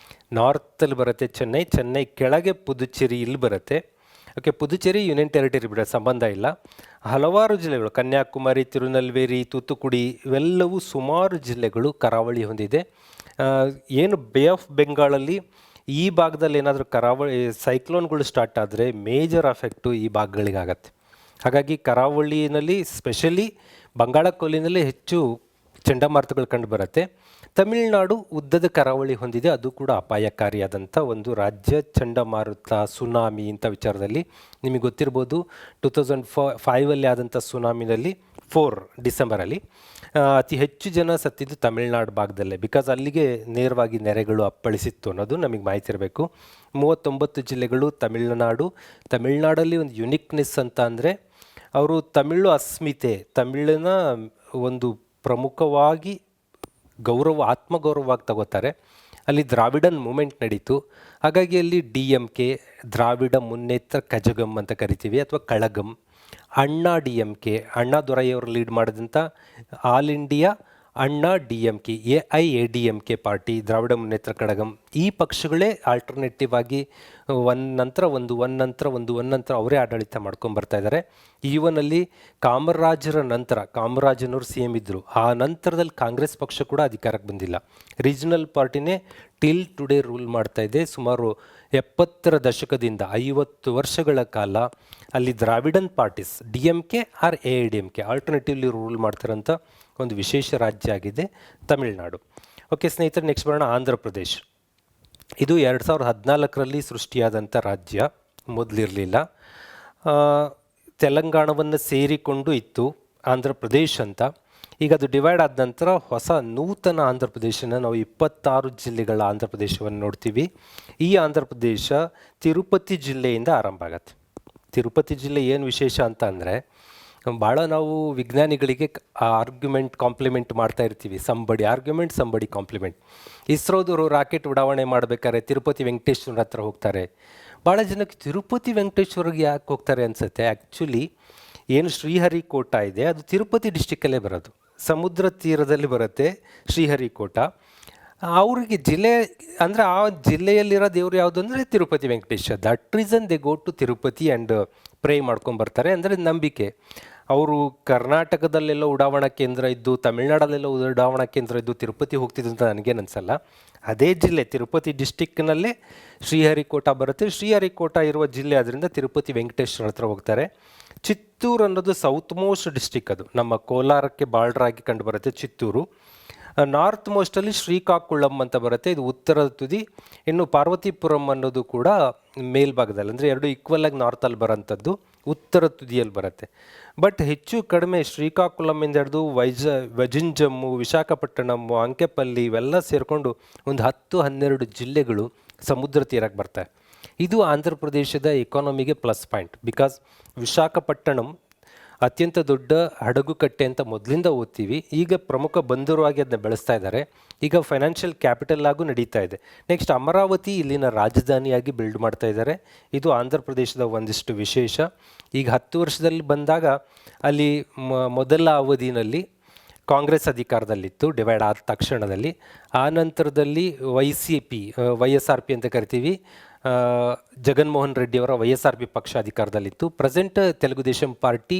ನಾರ್ತಲ್ಲಿ ಬರುತ್ತೆ ಚೆನ್ನೈ, ಚೆನ್ನೈ ಕೆಳಗೆ ಪುದುಚೇರಿ ಇಲ್ಲಿ ಬರುತ್ತೆ. ಓಕೆ, ಪುದುಚೇರಿ ಯೂನಿಯನ್ ಟೆರಿಟರಿ ಬಿಡ ಸಂಬಂಧ ಇಲ್ಲ. ಹಲವಾರು ಜಿಲ್ಲೆಗಳು ಕನ್ಯಾಕುಮಾರಿ, ತಿರುನೆಲ್ವೇಲಿ, ತೂತುಕುಡಿ ಇವೆಲ್ಲವೂ ಸುಮಾರು ಜಿಲ್ಲೆಗಳು ಕರಾವಳಿ ಹೊಂದಿದೆ. ಏನು ಬೇ ಆಫ್ ಬೆಂಗಾಳಲ್ಲಿ ಈ ಭಾಗದಲ್ಲಿ ಏನಾದರೂ ಕರಾವಳಿ ಸೈಕ್ಲೋನ್ಗಳು ಸ್ಟಾರ್ಟ್ ಆದರೆ ಮೇಜರ್ ಎಫೆಕ್ಟು ಈ ಭಾಗಗಳಿಗಾಗತ್ತೆ. ಹಾಗಾಗಿ ಕರಾವಳಿನಲ್ಲಿ ಸ್ಪೆಷಲಿ ಬಂಗಾಳ ಕೊಲ್ಲಿನಲ್ಲಿ ಹೆಚ್ಚು ಚಂಡಮಾರುತಗಳು ಕಂಡು ಬರುತ್ತೆ. ತಮಿಳುನಾಡು ಉದ್ದದ ಕರಾವಳಿ ಹೊಂದಿದೆ, ಅದು ಕೂಡ ಅಪಾಯಕಾರಿಯಾದಂಥ ಒಂದು ರಾಜ್ಯ. ಚಂಡಮಾರುತ, ಸುನಾಮಿ ಇಂಥ ವಿಚಾರದಲ್ಲಿ ನಿಮಗೆ ಗೊತ್ತಿರ್ಬೋದು 2005 ಆದಂಥ ಸುನಾಮಿನಲ್ಲಿ 4 ಡಿಸೆಂಬರಲ್ಲಿ ಅತಿ ಹೆಚ್ಚು ಜನ ಸತ್ತಿದ್ದು ತಮಿಳುನಾಡು ಭಾಗದಲ್ಲೇ, ಬಿಕಾಸ್ ಅಲ್ಲಿಗೆ ನೇರವಾಗಿ ನೆರೆಗಳು ಅಪ್ಪಳಿಸಿತ್ತು ಅನ್ನೋದು ನಮಗೆ ಮಾಹಿತಿ ಇರಬೇಕು. 39 ಜಿಲ್ಲೆಗಳು ತಮಿಳುನಾಡಲ್ಲಿ ಒಂದು ಯುನಿಕ್ನೆಸ್ ಅಂತ ಅಂದರೆ ಅವರು ತಮಿಳು ಅಸ್ಮಿತೆ, ತಮಿಳಿನ ಒಂದು ಪ್ರಮುಖವಾಗಿ ಆತ್ಮಗೌರವವಾಗಿ ತಗೋತಾರೆ. ಅಲ್ಲಿ ದ್ರಾವಿಡನ್ ಮೂಮೆಂಟ್ ನಡೀತು. ಹಾಗಾಗಿ ಅಲ್ಲಿ DMK, ದ್ರಾವಿಡ ಮುನ್ನೇತ್ರ ಕಜಗಂ ಅಂತ ಕರಿತೀವಿ, ಅಥವಾ ಕಳಗಂ. ಅಣ್ಣಾ DMK, ಅಣ್ಣಾದೊರೈಯವರು ಲೀಡ್ ಮಾಡಿದಂಥ ಆಲ್ ಇಂಡಿಯಾ ಅಣ್ಣಾ DMK, AIADMK ಪಾರ್ಟಿ, ದ್ರಾವಿಡ ಮುನ್ನೇತ್ರ ಕಳಗಂ, ಈ ಪಕ್ಷಗಳೇ ಆಲ್ಟರ್ನೇಟಿವ್ ಆಗಿ ನಂತರ ಅವರೇ ಆಡಳಿತ ಮಾಡ್ಕೊಂಬರ್ತಾ ಇದ್ದಾರೆ. ಈವನಲ್ಲಿ ಕಾಮರಾಜನವರು CM ಇದ್ದರು. ಆ ನಂತರದಲ್ಲಿ ಕಾಂಗ್ರೆಸ್ ಪಕ್ಷ ಕೂಡ ಅಧಿಕಾರಕ್ಕೆ ಬಂದಿಲ್ಲ. ರೀಜನಲ್ ಪಾರ್ಟಿನೇ ಟಿಲ್ ಟುಡೇ ರೂಲ್ ಮಾಡ್ತಾ ಇದೆ. ಸುಮಾರು 70ರ ದಶಕದಿಂದ 50 ವರ್ಷಗಳ ಕಾಲ ಅಲ್ಲಿ Dravidian parties DMK or AIADMK alternatively rule ಮಾಡ್ತಾರಂಥ ಒಂದು ವಿಶೇಷ ರಾಜ್ಯ ಆಗಿದೆ ತಮಿಳುನಾಡು. ಓಕೆ ಸ್ನೇಹಿತರೆ, ನೆಕ್ಸ್ಟ್ ಬರೋಣ ಆಂಧ್ರ ಪ್ರದೇಶ್. ಇದು 2014ರಲ್ಲಿ ಸೃಷ್ಟಿಯಾದಂಥ ರಾಜ್ಯ, ಮೊದಲಿರಲಿಲ್ಲ. ತೆಲಂಗಾಣವನ್ನು ಸೇರಿಕೊಂಡು ಇತ್ತು ಆಂಧ್ರ ಪ್ರದೇಶ್ ಅಂತ. ಈಗ ಅದು ಡಿವೈಡ್ ಆದ ನಂತರ ಹೊಸ ನೂತನ ಆಂಧ್ರ ಪ್ರದೇಶನ ನಾವು 26 ಜಿಲ್ಲೆಗಳ ಆಂಧ್ರ ಪ್ರದೇಶವನ್ನು ನೋಡ್ತೀವಿ. ಈ ಆಂಧ್ರ ಪ್ರದೇಶ ತಿರುಪತಿ ಜಿಲ್ಲೆಯಿಂದ ಆರಂಭ ಆಗತ್ತೆ. ತಿರುಪತಿ ಜಿಲ್ಲೆ ಏನು ವಿಶೇಷ ಅಂತ ಅಂದರೆ, ಭಾಳ ನಾವು ವಿಜ್ಞಾನಿಗಳಿಗೆ ಕಾಂಪ್ಲಿಮೆಂಟ್ ಮಾಡ್ತಾ ಇರ್ತೀವಿ. Somebody argument, somebody compliment. ಇಸ್ರೋದವರು ರಾಕೆಟ್ ಉಡಾವಣೆ ಮಾಡಬೇಕಾದ್ರೆ ತಿರುಪತಿ ವೆಂಕಟೇಶ್ವರ ಹತ್ರ ಹೋಗ್ತಾರೆ. ಭಾಳ ಜನಕ್ಕೆ ತಿರುಪತಿ ವೆಂಕಟೇಶ್ವರಿಗೆ ಯಾಕೆ ಹೋಗ್ತಾರೆ ಅನಿಸುತ್ತೆ. ಆ್ಯಕ್ಚುಲಿ ಏನು ಶ್ರೀಹರಿಕೋಟ ಇದೆ ಅದು ತಿರುಪತಿ ಡಿಸ್ಟಿಕ್ಕಲ್ಲೇ ಬರೋದು, ಸಮುದ್ರ ತೀರದಲ್ಲಿ ಬರುತ್ತೆ ಶ್ರೀಹರಿಕೋಟ. ಅವರಿಗೆ ಜಿಲ್ಲೆ ಅಂದರೆ ಆ ಜಿಲ್ಲೆಯಲ್ಲಿರೋ ದೇವರು ಯಾವುದು ಅಂದರೆ Tirupati Venkateshwara. That reason they go to Tirupati and pray ಮಾಡ್ಕೊಂಬರ್ತಾರೆ. ಅಂದರೆ ನಂಬಿಕೆ. ಅವರು ಕರ್ನಾಟಕದಲ್ಲೆಲ್ಲ ಉಡಾವಣಾ ಕೇಂದ್ರ ಇದ್ದು, ತಮಿಳ್ನಾಡಲ್ಲೆಲ್ಲ ಉಡಾವಣಾ ಕೇಂದ್ರ ಇದ್ದು ತಿರುಪತಿ ಹೋಗ್ತಿದ್ದು ಅಂತ ನನಗೇನು ಅನಿಸಲ್ಲ. ಅದೇ ಜಿಲ್ಲೆ ತಿರುಪತಿ ಡಿಸ್ಟಿಕ್ನಲ್ಲೇ ಶ್ರೀಹರಿಕೋಟ ಬರುತ್ತೆ. ಶ್ರೀಹರಿಕೋಟ ಇರುವ ಜಿಲ್ಲೆ ಆದ್ದರಿಂದ ತಿರುಪತಿ ವೆಂಕಟೇಶ್ವರ ಹತ್ರ ಹೋಗ್ತಾರೆ. ಚಿತ್ತೂರು ಅನ್ನೋದು ಸೌತ್ ಮೋಸ್ಟ್ ಡಿಸ್ಟಿಕ್, ಅದು ನಮ್ಮ ಕೋಲಾರಕ್ಕೆ ಬಾರ್ಡರ್ ಆಗಿ ಕಂಡು ಬರುತ್ತೆ ಚಿತ್ತೂರು. ನಾರ್ತ್ ಮೋಸ್ಟಲ್ಲಿ ಶ್ರೀಕಾಕುಳಂ ಅಂತ ಬರುತ್ತೆ, ಇದು ಉತ್ತರದ ತುದಿ. ಇನ್ನು ಪಾರ್ವತಿಪುರಂ ಅನ್ನೋದು ಕೂಡ ಮೇಲ್ಭಾಗದಲ್ಲಿ, ಅಂದರೆ ಎರಡು ಈಕ್ವಲ್ ಆಗಿ ನಾರ್ತಲ್ಲಿ ಬರೋಂಥದ್ದು, ಉತ್ತರ ತುದಿಯಲ್ಲಿ ಬರುತ್ತೆ. ಬಟ್ ಹೆಚ್ಚು ಕಡಿಮೆ ಶ್ರೀಕಾಕುಳಂನಿಂದ ಹಿಡಿದು ವಜಿಂಜಮ್ಮು, ವಿಶಾಖಪಟ್ಟಣಮ್ಮು, ಅಂಕೆಪಲ್ಲಿ ಇವೆಲ್ಲ ಸೇರಿಕೊಂಡು ಒಂದು 10-12 ಜಿಲ್ಲೆಗಳು ಸಮುದ್ರ ತೀರಕ್ಕೆ ಬರ್ತಾರೆ. ಇದು ಆಂಧ್ರ ಪ್ರದೇಶದ ಎಕಾನಮಿಗೆ ಪ್ಲಸ್ ಪಾಯಿಂಟ್. ಬಿಕಾಸ್ ವಿಶಾಖಪಟ್ಟಣಂ ಅತ್ಯಂತ ದೊಡ್ಡ ಹಡಗು ಕಟ್ಟೆ ಅಂತ ಮೊದಲಿಂದ ಓದ್ತೀವಿ. ಈಗ ಪ್ರಮುಖ ಬಂದರುವಾಗಿ ಅದನ್ನ ಬೆಳೆಸ್ತಾ ಇದ್ದಾರೆ. ಈಗ ಫೈನಾನ್ಷಿಯಲ್ ಕ್ಯಾಪಿಟಲ್ ಆಗು ನಡೀತಾ ಇದೆ. ನೆಕ್ಸ್ಟ್ ಅಮರಾವತಿ ಇಲ್ಲಿನ ರಾಜಧಾನಿಯಾಗಿ ಬಿಲ್ಡ್ ಮಾಡ್ತಾ ಇದ್ದಾರೆ. ಇದು ಆಂಧ್ರ ಪ್ರದೇಶದ ಒಂದಿಷ್ಟು ವಿಶೇಷ. ಈಗ 10 ವರ್ಷದಲ್ಲಿ ಬಂದಾಗ ಅಲ್ಲಿ ಮೊದಲ ಅವಧಿನಲ್ಲಿ ಕಾಂಗ್ರೆಸ್ ಅಧಿಕಾರದಲ್ಲಿತ್ತು, ಡಿವೈಡ್ ಆದ ತಕ್ಷಣದಲ್ಲಿ. ಆ ನಂತರದಲ್ಲಿ YSRP ಅಂತ ಕರಿತೀವಿ, ಜಗನ್ಮೋಹನ್ ರೆಡ್ಡಿಯವರ YSRP ಪಕ್ಷ ಅಧಿಕಾರದಲ್ಲಿತ್ತು. ಪ್ರೆಸೆಂಟ್ ತೆಲುಗು ದೇಶಂ ಪಾರ್ಟಿ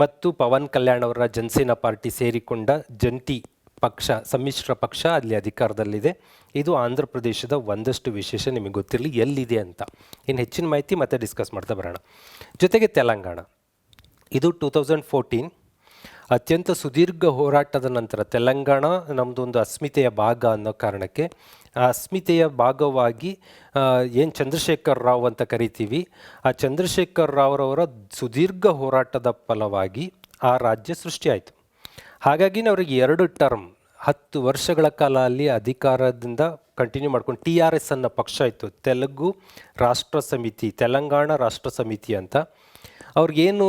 ಮತ್ತು ಪವನ್ ಕಲ್ಯಾಣ್ ಅವರ ಜನಸೇನಾ ಪಾರ್ಟಿ ಸೇರಿಕೊಂಡ ಜಂಟಿ ಪಕ್ಷ, ಸಮ್ಮಿಶ್ರ ಪಕ್ಷ ಅಲ್ಲಿ ಅಧಿಕಾರದಲ್ಲಿದೆ. ಇದು ಆಂಧ್ರ ಪ್ರದೇಶದ ಒಂದಷ್ಟು ವಿಶೇಷ, ನಿಮಗೆ ಗೊತ್ತಿರಲಿ ಎಲ್ಲಿದೆ ಅಂತ. ಇನ್ನು ಹೆಚ್ಚಿನ ಮಾಹಿತಿ ಮತ್ತೆ ಡಿಸ್ಕಸ್ ಮಾಡ್ತಾ ಬರೋಣ. ಜೊತೆಗೆ ತೆಲಂಗಾಣ, ಇದು 2014 ಅತ್ಯಂತ ಸುದೀರ್ಘ ಹೋರಾಟದ ನಂತರ ತೆಲಂಗಾಣ ನಮ್ಮದು ಒಂದು ಅಸ್ಮಿತೆಯ ಭಾಗ ಅನ್ನೋ ಕಾರಣಕ್ಕೆ ಆ ಅಸ್ಮಿತೆಯ ಭಾಗವಾಗಿ ಏನು ಚಂದ್ರಶೇಖರ್ ರಾವ್ ಅಂತ ಕರಿತೀವಿ, ಆ ಚಂದ್ರಶೇಖರ್ ರಾವ್ರವರ ಸುದೀರ್ಘ ಹೋರಾಟದ ಫಲವಾಗಿ ಆ ರಾಜ್ಯ ಸೃಷ್ಟಿಯಾಯಿತು. ಹಾಗಾಗಿ ಅವರಿಗೆ 2 ಟರ್ಮ್ 10 ವರ್ಷಗಳ ಕಾಲ ಅಲ್ಲಿ ಅಧಿಕಾರದಿಂದ ಕಂಟಿನ್ಯೂ ಮಾಡ್ಕೊಂಡು TRS ಅನ್ನೋ ಪಕ್ಷ ಇತ್ತು, ತೆಲುಗು ರಾಷ್ಟ್ರ ಸಮಿತಿ, ತೆಲಂಗಾಣ ರಾಷ್ಟ್ರ ಸಮಿತಿ ಅಂತ. ಅವ್ರಿಗೇನು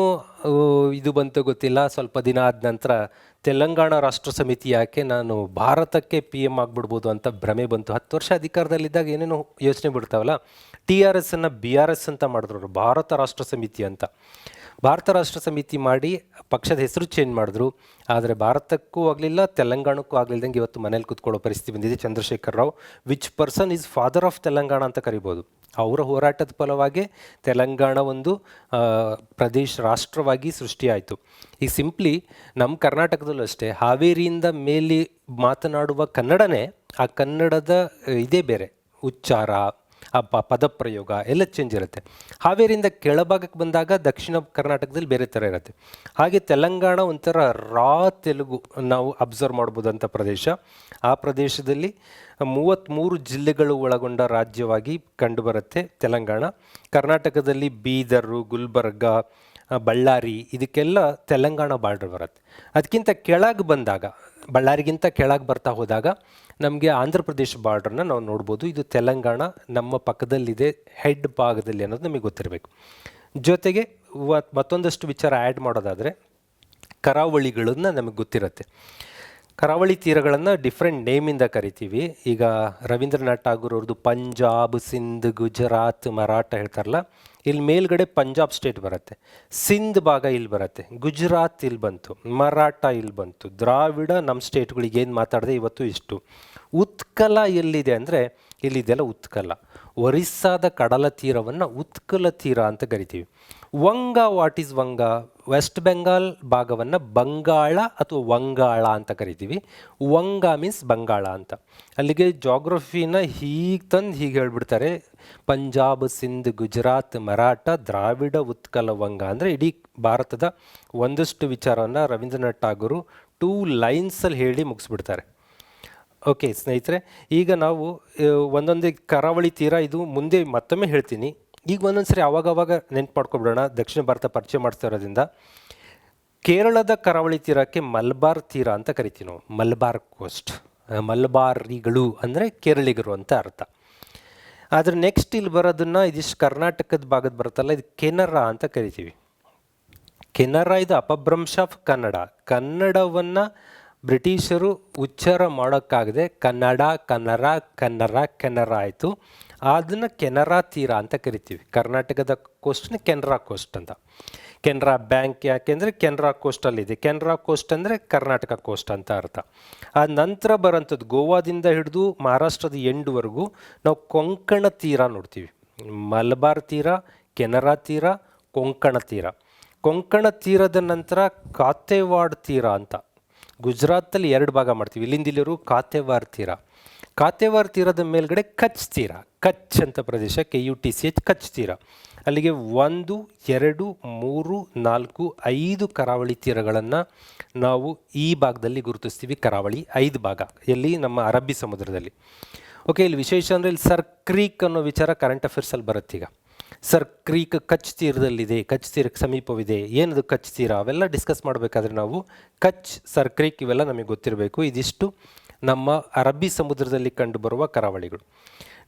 ಇದು ಬಂತು ಗೊತ್ತಿಲ್ಲ. ಸ್ವಲ್ಪ ದಿನ ಆದ ನಂತರ ತೆಲಂಗಾಣ ರಾಷ್ಟ್ರ ಸಮಿತಿ ಯಾಕೆ, ನಾನು ಭಾರತಕ್ಕೆ ಪಿ ಎಮ್ ಆಗಿಬಿಡ್ಬೋದು ಅಂತ ಭ್ರಮೆ ಬಂತು. 10 ವರ್ಷ ಅಧಿಕಾರದಲ್ಲಿದ್ದಾಗ ಏನೇನೋ ಯೋಚನೆ ಬಿಡ್ತಾವಲ್ಲ. TRS ಅನ್ನು BRS ಅಂತ ಮಾಡಿದ್ರು, ಭಾರತ ರಾಷ್ಟ್ರ ಸಮಿತಿ ಅಂತ. ಭಾರತ ರಾಷ್ಟ್ರ ಸಮಿತಿ ಮಾಡಿ ಪಕ್ಷದ ಹೆಸರು ಚೇಂಜ್ ಮಾಡಿದ್ರು. ಆದರೆ ಭಾರತಕ್ಕೂ ಆಗಲಿಲ್ಲ, ತೆಲಂಗಾಣಕ್ಕೂ ಆಗಲಿಲ್ಲದಂಗೆ ಇವತ್ತು ಮನೇಲಿ ಕೂತ್ಕೊಳ್ಳೋ ಪರಿಸ್ಥಿತಿ ಬಂದಿದೆ. Chandrashekar Rao, which person is father of Telangana ಅಂತ ಕರಿಬೋದು. ಅವರ ಹೋರಾಟದ ಫಲವಾಗಿ ತೆಲಂಗಾಣ ಒಂದು ಪ್ರದೇಶ ರಾಷ್ಟ್ರವಾಗಿ ಸೃಷ್ಟಿಯಾಯಿತು. ಈಗ ಸಿಂಪ್ಲಿ ನಮ್ಮ ಕರ್ನಾಟಕದಲ್ಲೂ ಅಷ್ಟೇ, ಹಾವೇರಿಯಿಂದ ಮೇಲೆ ಮಾತನಾಡುವ ಕನ್ನಡನೇ, ಆ ಕನ್ನಡದ ಇದೇ ಬೇರೆ, ಉಚ್ಚಾರ, ಆ ಪದಪ್ರಯೋಗ ಎಲ್ಲ ಚೇಂಜ್ ಇರುತ್ತೆ. ಹಾವೇರಿಯಿಂದ ಕೆಳಭಾಗಕ್ಕೆ ಬಂದಾಗ ದಕ್ಷಿಣ ಕರ್ನಾಟಕದಲ್ಲಿ ಬೇರೆ ಥರ ಇರುತ್ತೆ. ಹಾಗೆ ತೆಲಂಗಾಣ ಒಂಥರ ರಾ ತೆಲುಗು ನಾವು ಅಬ್ಸರ್ವ್ ಮಾಡ್ಬೋದಂಥ ಪ್ರದೇಶ. ಆ ಪ್ರದೇಶದಲ್ಲಿ 33 ಜಿಲ್ಲೆಗಳು ಒಳಗೊಂಡ ರಾಜ್ಯವಾಗಿ ಕಂಡುಬರುತ್ತೆ ತೆಲಂಗಾಣ. ಕರ್ನಾಟಕದಲ್ಲಿ ಬೀದರು, ಗುಲ್ಬರ್ಗ, ಬಳ್ಳಾರಿ ಇದಕ್ಕೆಲ್ಲ ತೆಲಂಗಾಣ ಬಾರ್ಡರ್ ಬರುತ್ತೆ. ಅದಕ್ಕಿಂತ ಕೆಳಗೆ ಬಂದಾಗ, ಬಳ್ಳಾರಿಗಿಂತ ಕೆಳಗೆ ಬರ್ತಾ ಹೋದಾಗ ನಮಗೆ ಆಂಧ್ರ ಪ್ರದೇಶ ಬಾರ್ಡ್ರನ್ನ ನಾವು ನೋಡ್ಬೋದು. ಇದು ತೆಲಂಗಾಣ ನಮ್ಮ ಪಕ್ಕದಲ್ಲಿದೆ, ಹೆಡ್ ಭಾಗದಲ್ಲಿ ಅನ್ನೋದು ನಮಗೆ ಗೊತ್ತಿರಬೇಕು. ಜೊತೆಗೆ ಮತ್ತೊಂದಷ್ಟು ವಿಚಾರ ಆ್ಯಡ್ ಮಾಡೋದಾದರೆ, ಕರಾವಳಿಗಳನ್ನ ನಮಗೆ ಗೊತ್ತಿರುತ್ತೆ. ಕರಾವಳಿ ತೀರಗಳನ್ನು ಡಿಫ್ರೆಂಟ್ ನೇಮಿಂದ ಕರಿತೀವಿ. ಈಗ ರವೀಂದ್ರನಾಥ್ ಠಾಗೂರ್ ಅವ್ರದ್ದು ಪಂಜಾಬ್, ಸಿಂಧ್, ಗುಜರಾತ್, ಮರಾಠ ಹೇಳ್ತಾರಲ್ಲ, ಇಲ್ಲಿ ಮೇಲ್ಗಡೆ ಪಂಜಾಬ್ ಸ್ಟೇಟ್ ಬರುತ್ತೆ, ಸಿಂಧ್ ಭಾಗ ಇಲ್ಲಿ ಬರುತ್ತೆ, ಗುಜರಾತ್ ಇಲ್ಲಿ ಬಂತು, ಮರಾಠ ಇಲ್ಲಿ ಬಂತು, ದ್ರಾವಿಡ ನಮ್ಮ ಸ್ಟೇಟ್ಗಳಿಗೆ ಏನು ಮಾತಾಡಿದೆ ಇವತ್ತು ಇಷ್ಟು. ಉತ್ಕಲ ಎಲ್ಲಿದೆ ಅಂದರೆ ಇಲ್ಲಿದೆಲ್ಲ ಉತ್ಕಲ. ಒರಿಸ್ಸಾದ ಕಡಲ ತೀರವನ್ನು ಉತ್ಕಲ ತೀರ ಅಂತ ಕರಿತೀವಿ. ವಂಗ, ವಾಟ್ ಈಸ್ ವಂಗ? ವೆಸ್ಟ್ ಬೆಂಗಾಲ್ ಭಾಗವನ್ನು ಬಂಗಾಳ ಅಥವಾ ವಂಗಾಳ ಅಂತ ಕರಿತೀವಿ. ವಂಗ ಮೀನ್ಸ್ ಬಂಗಾಳ ಅಂತ. ಅಲ್ಲಿಗೆ ಜಾಗ್ರಫಿನ ಹೀಗೆ ತಂದು ಹೀಗೆ ಹೇಳ್ಬಿಡ್ತಾರೆ. ಪಂಜಾಬ್, ಸಿಂಧ್, ಗುಜರಾತ್, ಮರಾಠ, ದ್ರಾವಿಡ, ಉತ್ಕಲ, ವಂಗ ಅಂದರೆ ಇಡೀ ಭಾರತದ ಒಂದಷ್ಟು ವಿಚಾರವನ್ನು ರವೀಂದ್ರನಾಥ್ ಠಾಗೂರು 2 ಲೈನ್ಸಲ್ಲಿ ಹೇಳಿ ಮುಗಿಸ್ಬಿಡ್ತಾರೆ. ಓಕೆ ಸ್ನೇಹಿತರೆ, ಈಗ ನಾವು ಒಂದೊಂದೇ ಕರಾವಳಿ ತೀರ, ಇದು ಮುಂದೆ ಮತ್ತೊಮ್ಮೆ ಹೇಳ್ತೀನಿ. ಈಗ ಒಂದೊಂದು ಸರಿ ಆವಾಗವಾಗ ನೆನ್ಪು ಮಾಡ್ಕೊಬಿಡೋಣ, ದಕ್ಷಿಣ ಭಾರತ ಪರಿಚಯ ಮಾಡಿಸ್ತಾ ಇರೋದ್ರಿಂದ. ಕೇರಳದ ಕರಾವಳಿ ತೀರಕ್ಕೆ ಮಲಬಾರ್ ತೀರ ಅಂತ ಕರಿತೀವಿ ನಾವು, ಮಲಬಾರ್ ಕೋಸ್ಟ್. ಮಲಬಾರಿಗಳು ಅಂದರೆ ಕೇರಳಿಗರು ಅಂತ ಅರ್ಥ. ಆದರೆ ನೆಕ್ಸ್ಟ್ ಇಲ್ಲಿ ಬರೋದನ್ನು, ಇದಿಷ್ಟು ಕರ್ನಾಟಕದ ಭಾಗದ ಬರುತ್ತಲ್ಲ, ಇದು ಕೆನರಾ ಅಂತ ಕರಿತೀವಿ. ಕೆನರಾ ಇದು ಅಪಭ್ರಂಶ ಆಫ್ ಕನ್ನಡ. ಕನ್ನಡವನ್ನು ಬ್ರಿಟಿಷರು ಉಚ್ಚಾರ ಮಾಡೋಕ್ಕಾಗದೆ ಕನ್ನಡ, ಕನ್ನಡ, ಕನ್ನಡ, ಕೆನರಾ ಆಯಿತು. ಅದನ್ನು ಕೆನರಾ ತೀರ ಅಂತ ಕರಿತೀವಿ. ಕರ್ನಾಟಕದ ಕೋಸ್ಟ್ನ ಕೆನರಾ ಕೋಸ್ಟ್ ಅಂತ. ಕೆನರಾ ಬ್ಯಾಂಕ್ ಯಾಕೆಂದರೆ ಕೆನರಾ ಕೋಸ್ಟಲ್ಲಿದೆ. ಕೆನರಾ ಕೋಸ್ಟ್ ಅಂದರೆ ಕರ್ನಾಟಕ ಕೋಸ್ಟ್ ಅಂತ ಅರ್ಥ. ಆ ನಂತರ ಬರೋಂಥದ್ದು ಗೋವಾದಿಂದ ಹಿಡಿದು ಮಹಾರಾಷ್ಟ್ರದ ಎಂಡ್ವರೆಗೂ ನಾವು ಕೊಂಕಣ ತೀರ ನೋಡ್ತೀವಿ. ಮಲಬಾರ್ ತೀರ, ಕೆನರಾ ತೀರ, ಕೊಂಕಣ ತೀರ. ಕೊಂಕಣ ತೀರದ ನಂತರ ಕಾಥೇವಾಡ್ ತೀರ ಅಂತ. ಗುಜರಾತಲ್ಲಿ 2 ಭಾಗ ಮಾಡ್ತೀವಿ. ಇಲ್ಲಿಂದಿಲ್ಲಿರು ಕಾಥೇವಾರ್ ತೀರ. ಕಾಥೇವಾರ್ ತೀರದ ಮೇಲ್ಗಡೆ ಕಚ್ ತೀರ. ಕಚ್ ಅಂತ ಪ್ರದೇಶ, KUTCH, ಕಚ್ ತೀರ. ಅಲ್ಲಿಗೆ 1, 2, 3, 4, 5 ಕರಾವಳಿ ತೀರಗಳನ್ನು ನಾವು ಈ ಭಾಗದಲ್ಲಿ ಗುರುತಿಸ್ತೀವಿ. ಕರಾವಳಿ 5 ಭಾಗ ಎಲ್ಲಿ? ನಮ್ಮ ಅರಬ್ಬಿ ಸಮುದ್ರದಲ್ಲಿ. ಓಕೆ, ಇಲ್ಲಿ ವಿಶೇಷ ಅಂದರೆ ಇಲ್ಲಿ ಸರ್ ಕ್ರೀಕ್ ಅನ್ನೋ ವಿಚಾರ ಕರೆಂಟ್ ಅಫೇರ್ಸಲ್ಲಿ ಬರುತ್ತೆ. ಈಗ ಸರ್ ಕ್ರೀಕ್ ಕಚ್ ತೀರದಲ್ಲಿದೆ, ಕಚ್ ತೀರಕ್ಕೆ ಸಮೀಪವಿದೆ. ಏನದು ಕಚ್ ತೀರ? ಅವೆಲ್ಲ ಡಿಸ್ಕಸ್ ಮಾಡಬೇಕಾದ್ರೆ ನಾವು ಕಚ್, ಸರ್ ಕ್ರೀಕ್ ಇವೆಲ್ಲ ನಮಗೆ ಗೊತ್ತಿರಬೇಕು. ಇದಿಷ್ಟು ನಮ್ಮ ಅರಬ್ಬಿ ಸಮುದ್ರದಲ್ಲಿ ಕಂಡುಬರುವ ಕರಾವಳಿಗಳು.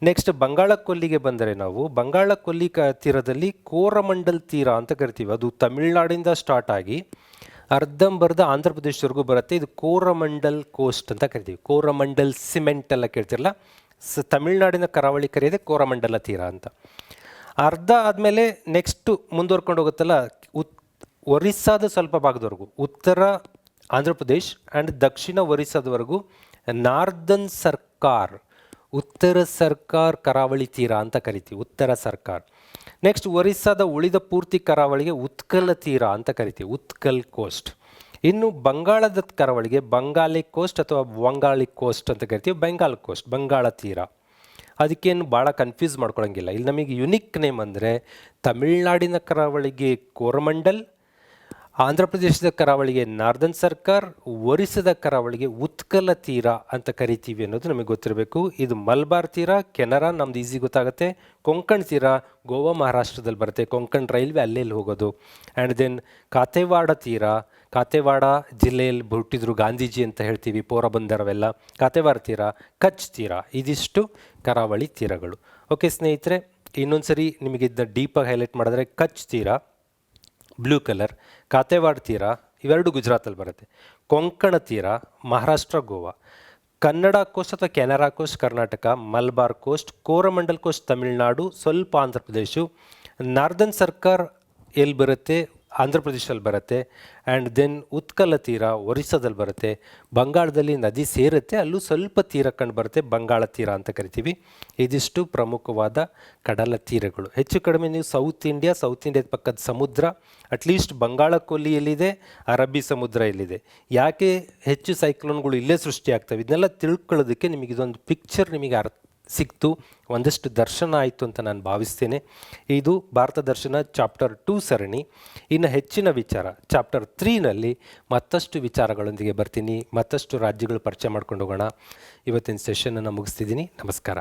ನೆಕ್ಸ್ಟ್ ಬಂಗಾಳ ಕೊಲ್ಲಿಗೆ ಬಂದರೆ, ನಾವು ಬಂಗಾಳ ಕೊಲ್ಲಿ ತೀರದಲ್ಲಿ ಕೋರಮಂಡಲ್ ತೀರ ಅಂತ ಕರಿತೀವಿ. ಅದು ತಮಿಳ್ನಾಡಿಂದ ಸ್ಟಾರ್ಟ್ ಆಗಿ ಅರ್ಧಂಬರ್ಧ ಆಂಧ್ರ ಪ್ರದೇಶವರೆಗೂ ಬರುತ್ತೆ. ಇದು ಕೋರಮಂಡಲ್ ಕೋಸ್ಟ್ ಅಂತ ಕರಿತೀವಿ. ಕೋರಮಂಡಲ್ ಸಿಮೆಂಟ್ ಎಲ್ಲ ಕೇಳ್ತಿರಲ್ಲ, ತಮಿಳ್ನಾಡಿನ ಕರಾವಳಿ ಕರೆಯೋದೆ ಕೋರಮಂಡಲ ತೀರ ಅಂತ. ಅರ್ಧ ಆದಮೇಲೆ ನೆಕ್ಸ್ಟು ಮುಂದುವರ್ಕೊಂಡು ಹೋಗುತ್ತಲ್ಲ, ಒರಿಸ್ಸಾದ ಸ್ವಲ್ಪ ಭಾಗದವರೆಗೂ, ಉತ್ತರ Andhra Pradesh and Dakshina ಒರಿಸ್ಸಾದವರೆಗೂ northern ಸರ್ಕಾರ್, ಉತ್ತರ ಸರ್ಕಾರ್ ಕರಾವಳಿ ತೀರ ಅಂತ ಕರಿತೀವಿ, ಉತ್ತರ ಸರ್ಕಾರ್. ನೆಕ್ಸ್ಟ್ ಒರಿಸ್ಸಾದ ಉಳಿದ ಪೂರ್ತಿ ಕರಾವಳಿಗೆ ಉತ್ಕಲ ತೀರ ಅಂತ ಕರಿತೀವಿ, ಉತ್ಕಲ್ ಕೋಸ್ಟ್. ಇನ್ನು ಬಂಗಾಳದ ಕರಾವಳಿಗೆ ಬಂಗಾಲಿ ಕೋಸ್ಟ್ ಅಥವಾ ವಂಗಾಳಿ ಕೋಸ್ಟ್ ಅಂತ ಕರಿತೀವಿ, ಬೆಂಗಾಲ್ ಕೋಸ್ಟ್, ಬಂಗಾಳ ತೀರ. ಅದಕ್ಕೇನು ಭಾಳ ಕನ್ಫ್ಯೂಸ್ ಮಾಡ್ಕೊಳಂಗಿಲ್ಲ. ಇಲ್ಲಿ ನಮಗೆ ಯುನಿಕ್ ನೇಮ್ ಅಂದರೆ ತಮಿಳ್ನಾಡಿನ ಕರಾವಳಿಗೆ ಕೋರಮಂಡಲ್, ಆಂಧ್ರ ಪ್ರದೇಶದ ಕರಾವಳಿಗೆ ನಾರ್ದನ್ ಸರ್ಕಾರ್, ಒರಿಸ್ಸಾದ ಕರಾವಳಿಗೆ ಉತ್ಕಲ ತೀರ ಅಂತ ಕರಿತೀವಿ ಅನ್ನೋದು ನಮಗೆ ಗೊತ್ತಿರಬೇಕು. ಇದು ಮಲಬಾರ್ ತೀರ, ಕೆನರಾ ನಮ್ದು ಈಸಿ ಗೊತ್ತಾಗುತ್ತೆ. ಕೊಂಕಣ್ ತೀರ ಗೋವಾ ಮಹಾರಾಷ್ಟ್ರದಲ್ಲಿ ಬರುತ್ತೆ, ಕೊಂಕಣ್ ರೈಲ್ವೆ ಅಲ್ಲೆಲ್ಲಿ ಹೋಗೋದು. ಆ್ಯಂಡ್ ದೆನ್ ಕಾಥೇವಾಡ ತೀರ, ಕಾಥೇವಾಡ ಜಿಲ್ಲೆಯಲ್ಲಿ ಹುಟ್ಟಿದ್ರು ಗಾಂಧೀಜಿ ಅಂತ ಹೇಳ್ತೀವಿ, ಪೋರಬಂದರ್ ಅವೆಲ್ಲ. ಕಾಥೇವಾಡ ತೀರ, ಕಚ್ ತೀರ, ಇದಿಷ್ಟು ಕರಾವಳಿ ತೀರಗಳು. ಓಕೆ ಸ್ನೇಹಿತರೆ, ಇನ್ನೊಂದು ಸರಿ ನಿಮಗೆ ಇದನ್ನ ಡೀಪಾಗಿ ಹೈಲೈಟ್ ಮಾಡಿದ್ರೆ, ಕಚ್ ತೀರ ಬ್ಲೂ ಕಲರ್, ಕಾಥೇವಾಡ ತೀರ ಇವೆರಡು ಗುಜರಾತಲ್ಲಿ ಬರುತ್ತೆ. ಕೊಂಕಣ ತೀರ ಮಹಾರಾಷ್ಟ್ರ, ಗೋವಾ. ಕನ್ನಡ ಕೋಸ್ಟ್ ಅಥವಾ Canara coast Karnataka, Malabar coast, Coromandel coast Tamil Nadu, ಸ್ವಲ್ಪ ಆಂಧ್ರ ಪ್ರದೇಶ. ನಾರ್ದನ್ ಸರ್ಕಾರ್ ಎಲ್ಲಿ ಬರುತ್ತೆ, ಆಂಧ್ರ ಪ್ರದೇಶದಲ್ಲಿ ಬರುತ್ತೆ. ಆ್ಯಂಡ್ ದೆನ್ ಉತ್ಕಲ ತೀರ ಒರಿಸ್ಸಾದಲ್ಲಿ ಬರುತ್ತೆ. ಬಂಗಾಳದಲ್ಲಿ ನದಿ ಸೇರುತ್ತೆ, ಅಲ್ಲೂ ಸ್ವಲ್ಪ ತೀರ ಕಂಡು ಬರುತ್ತೆ, ಬಂಗಾಳ ತೀರ ಅಂತ ಕರಿತೀವಿ. ಇದಿಷ್ಟು ಪ್ರಮುಖವಾದ ಕಡಲ ತೀರಗಳು. ಹೆಚ್ಚು ಕಡಿಮೆ ನೀವು ಸೌತ್ ಇಂಡಿಯಾದ ಪಕ್ಕದ ಸಮುದ್ರ, ಅಟ್ಲೀಸ್ಟ್ ಬಂಗಾಳ ಕೊಲ್ಲಿ ಎಲ್ಲಿದೆ, ಅರಬ್ಬಿ ಸಮುದ್ರ ಎಲ್ಲಿದೆ, ಯಾಕೆ ಹೆಚ್ಚು ಸೈಕ್ಲೋನ್ಗಳು ಇಲ್ಲೇ ಸೃಷ್ಟಿಯಾಗ್ತವೆ, ಇದನ್ನೆಲ್ಲ ತಿಳ್ಕೊಳ್ಳೋದಕ್ಕೆ ನಿಮಗೆ ಇದೊಂದು ಪಿಕ್ಚರ್ ನಿಮಗೆ ಸಿಕ್ತು, ಒಂದಷ್ಟು ದರ್ಶನ ಆಯಿತು ಅಂತ ನಾನು ಭಾವಿಸ್ತೇನೆ. ಇದು ಭಾರತ ದರ್ಶನ ಚಾಪ್ಟರ್ 2 ಸರಣಿ. ಇನ್ನು ಹೆಚ್ಚಿನ ವಿಚಾರ ಚಾಪ್ಟರ್ 3ನಲ್ಲಿ ಮತ್ತಷ್ಟು ವಿಚಾರಗಳೊಂದಿಗೆ ಬರ್ತೀನಿ, ಮತ್ತಷ್ಟು ರಾಜ್ಯಗಳು ಪರಿಚಯ ಮಾಡ್ಕೊಂಡು ಹೋಗೋಣ. ಇವತ್ತಿನ ಸೆಷನನ್ನು ಮುಗಿಸ್ತಿದ್ದೀನಿ. ನಮಸ್ಕಾರ.